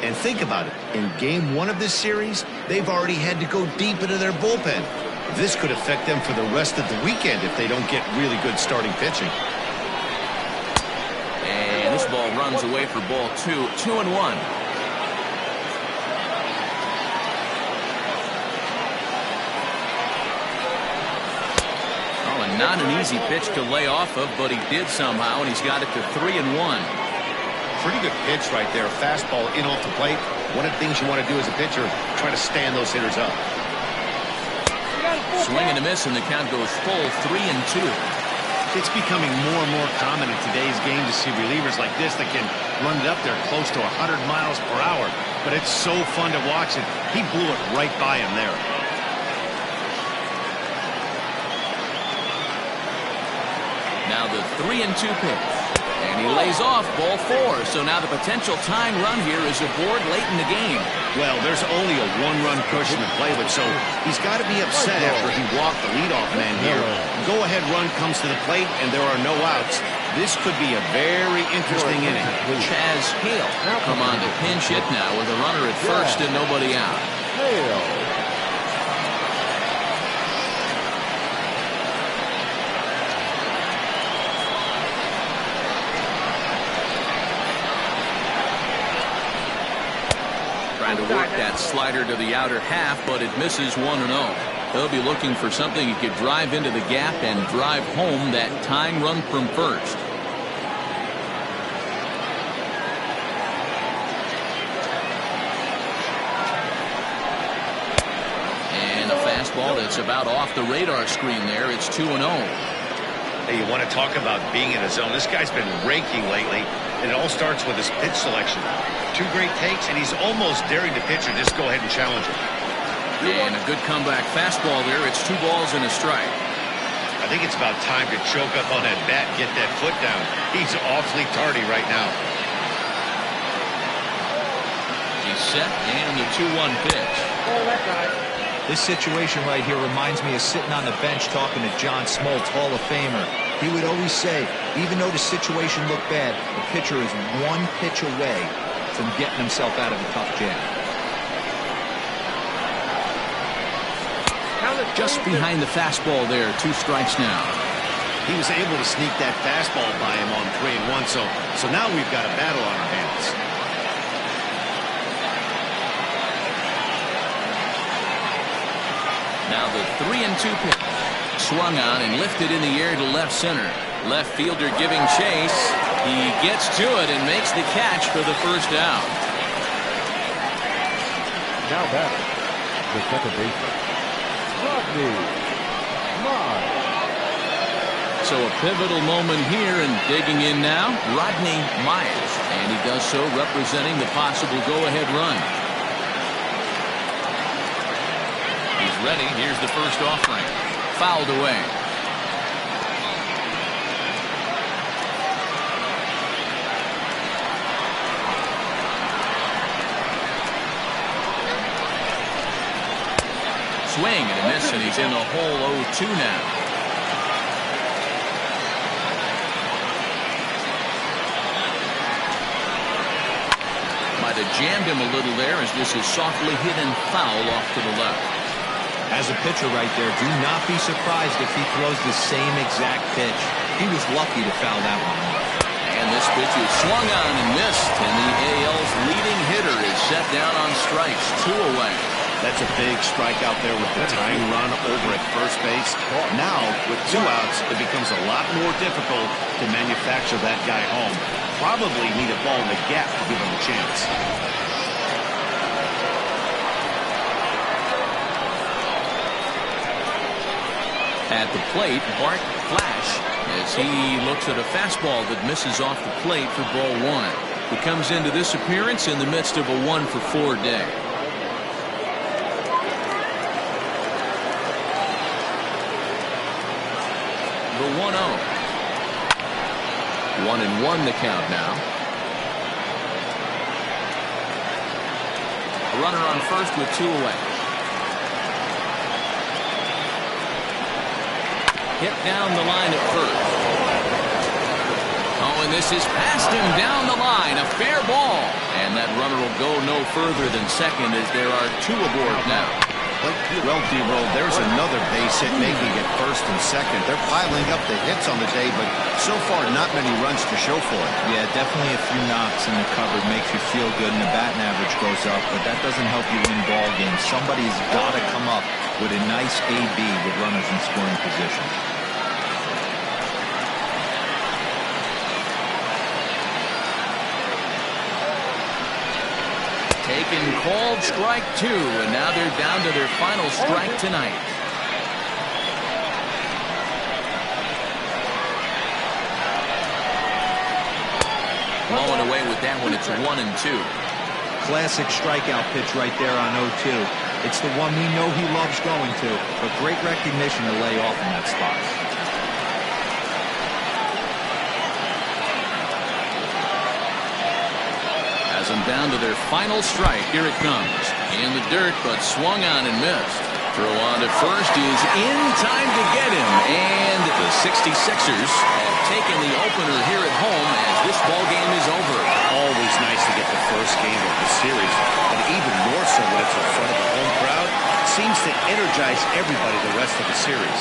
And think about it. In game 1 of this series, they've already had to go deep into their bullpen. This could affect them for the rest of the weekend if they don't get really good starting pitching. And this ball runs away for ball 2. 2-1. Not an easy pitch to lay off of, but he did somehow, and he's got it to 3-1. Pretty good pitch right there. Fastball in off the plate. One of the things you want to do as a pitcher, try to stand those hitters up. Swing and a miss, and the count goes full 3-2. It's becoming more and more common in today's game to see relievers like this that can run it up there close to 100 miles per hour. But it's so fun to watch it. He blew it right by him there. Now the 3-2 pitch. And he lays off ball 4. So now the potential tying run here is aboard late in the game. Well, there's only a 1-run cushion to play with, so he's got to be upset after he walked the leadoff man here. Go-ahead run comes to the plate, and there are no outs. This could be a very interesting inning. Chaz Hale come on to pinch hit now with a runner at first and nobody out. Trying to work that slider to the outer half, but it misses 1-0. They'll be looking for something he could drive into the gap and drive home that tying run from first. And a fastball that's about off the radar screen there. It's 2-0. Hey, you want to talk about being in a zone. This guy's been raking lately, and it all starts with his pitch selection. 2 great takes, and he's almost daring the pitcher just go ahead and challenge him. And a good comeback fastball there. It's 2 balls and a strike. I think it's about time to choke up on that bat and get that foot down. He's awfully tardy right now. He's set, and the 2-1 pitch. Oh, that guy. This situation right here reminds me of sitting on the bench talking to John Smoltz, Hall of Famer. He would always say, even though the situation looked bad, the pitcher is 1 pitch away from getting himself out of a tough jam. Just behind the fastball there. 2 strikes now. He was able to sneak that fastball by him on 3-1, so now we've got a battle on our hands. Now the 3-2 pitch. Swung on and lifted in the air to left center. Left fielder giving chase. He gets to it and makes the catch for the first out. Now batting, the second baseman, Rodney. So a pivotal moment here, and digging in now, Rodney Myers. And he does so representing the possible go-ahead run. He's ready. Here's the first offering. Fouled away. Swing and a miss, and he's in the hole 0-2 now. Might have jammed him a little there as this is softly hit and foul off to the left. As a pitcher right there, do not be surprised if he throws the same exact pitch. He was lucky to foul that one off. And this pitch is swung on and missed, and the AL's leading hitter is set down on strikes, 2 away. That's a big strikeout there with the tying run over at first base. Now, with 2 outs, it becomes a lot more difficult to manufacture that guy home. Probably need a ball in the gap to give him a chance. At the plate, Bart Flash, as he looks at a fastball that misses off the plate for ball 1. He comes into this appearance in the midst of a 1-for-4 day. The 1-0. 1-1 the count now. A runner on first with 2 away. Hit down the line at first. Oh, and this is past him down the line. A fair ball. And that runner will go no further than second as there are 2 aboard now. Well, D-Roll, there's another base hit making it first and second. They're piling up the hits on the day, but so far not many runs to show for it. Yeah, definitely a few knocks in the cupboard makes you feel good, and the batting average goes up, but that doesn't help you win ball games. Somebody's got to come up with a nice AB with runners in scoring position. Taken, called strike 2, and now they're down to their final strike tonight. Blowing away with that one. It's 1-2. Classic strikeout pitch right there on 0-2. It's the one we know he loves going to, but great recognition to lay off in that spot. Has them down to their final strike. Here it comes. In the dirt, but swung on and missed. Throw on to first is in time to get him. And the 66ers have taken the opener here at home as this ball game is over. Always nice to get the first game of the series, but even more so when it's in front of the home crowd. Seems to energize everybody the rest of the series.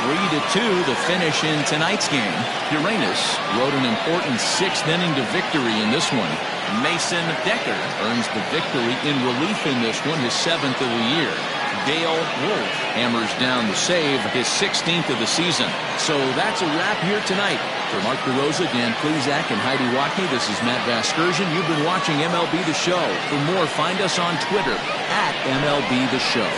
3-2 the finish in tonight's game. Uranus rode an important 6th inning to victory in this one. Mason Decker earns the victory in relief in this one, his 7th of the year. Dale Wolf hammers down the save, his 16th of the season. So that's a wrap here tonight. For Mark DeRosa, Dan Plezak, and Heidi Watney, this is Matt Vasgersian. You've been watching MLB The Show. For more, find us on Twitter at MLB The Show.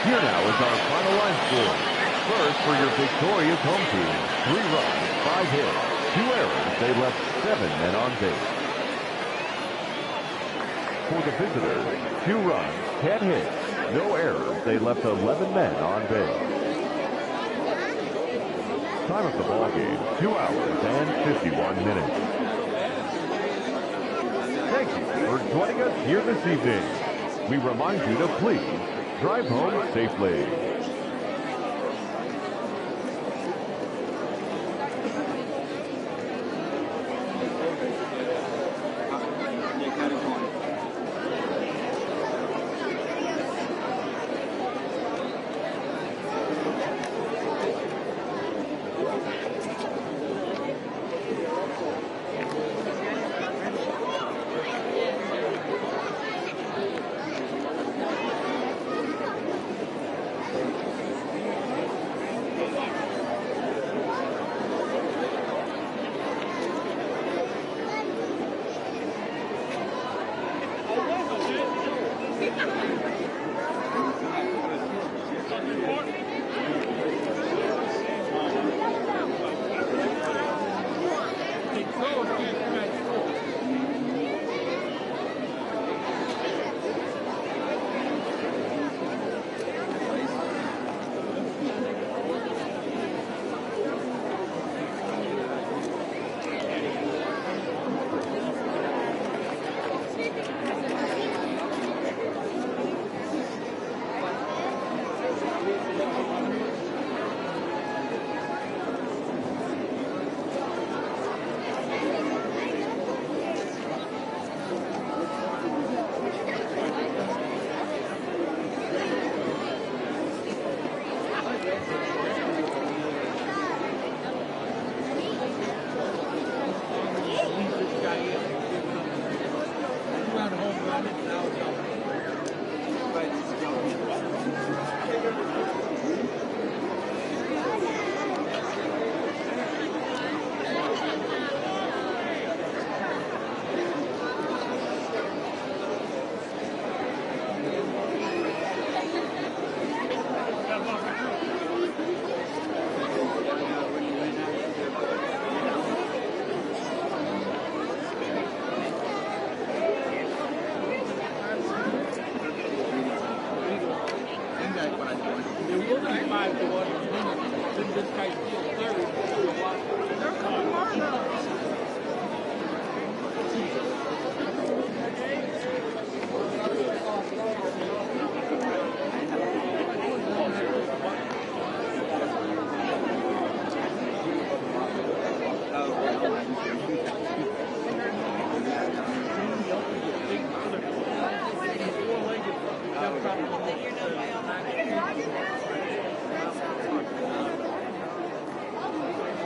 Here now is our final line score. First for your victorious home team, 3 runs, 5 hits, 2 errors. They left 7 men on base. For the visitors, 2 runs, 10 hits, no errors. They left 11 men on base. Time of the ball game, 2 hours and 51 minutes. Thank you for joining us here this evening. We remind you to please drive home safely.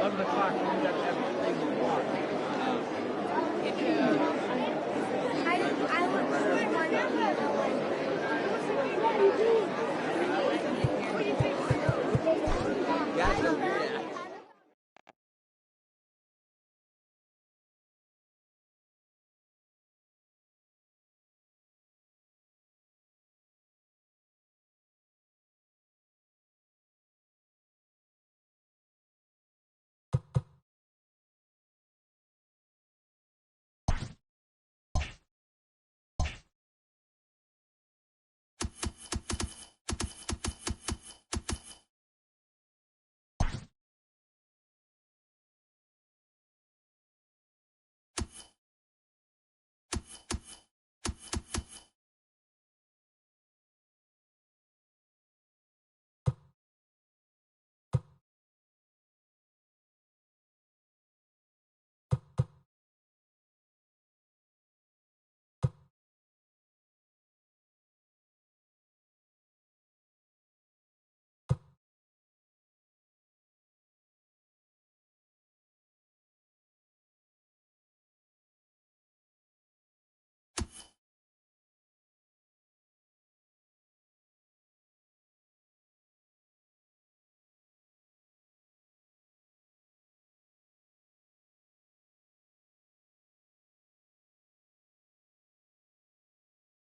11 o'clock.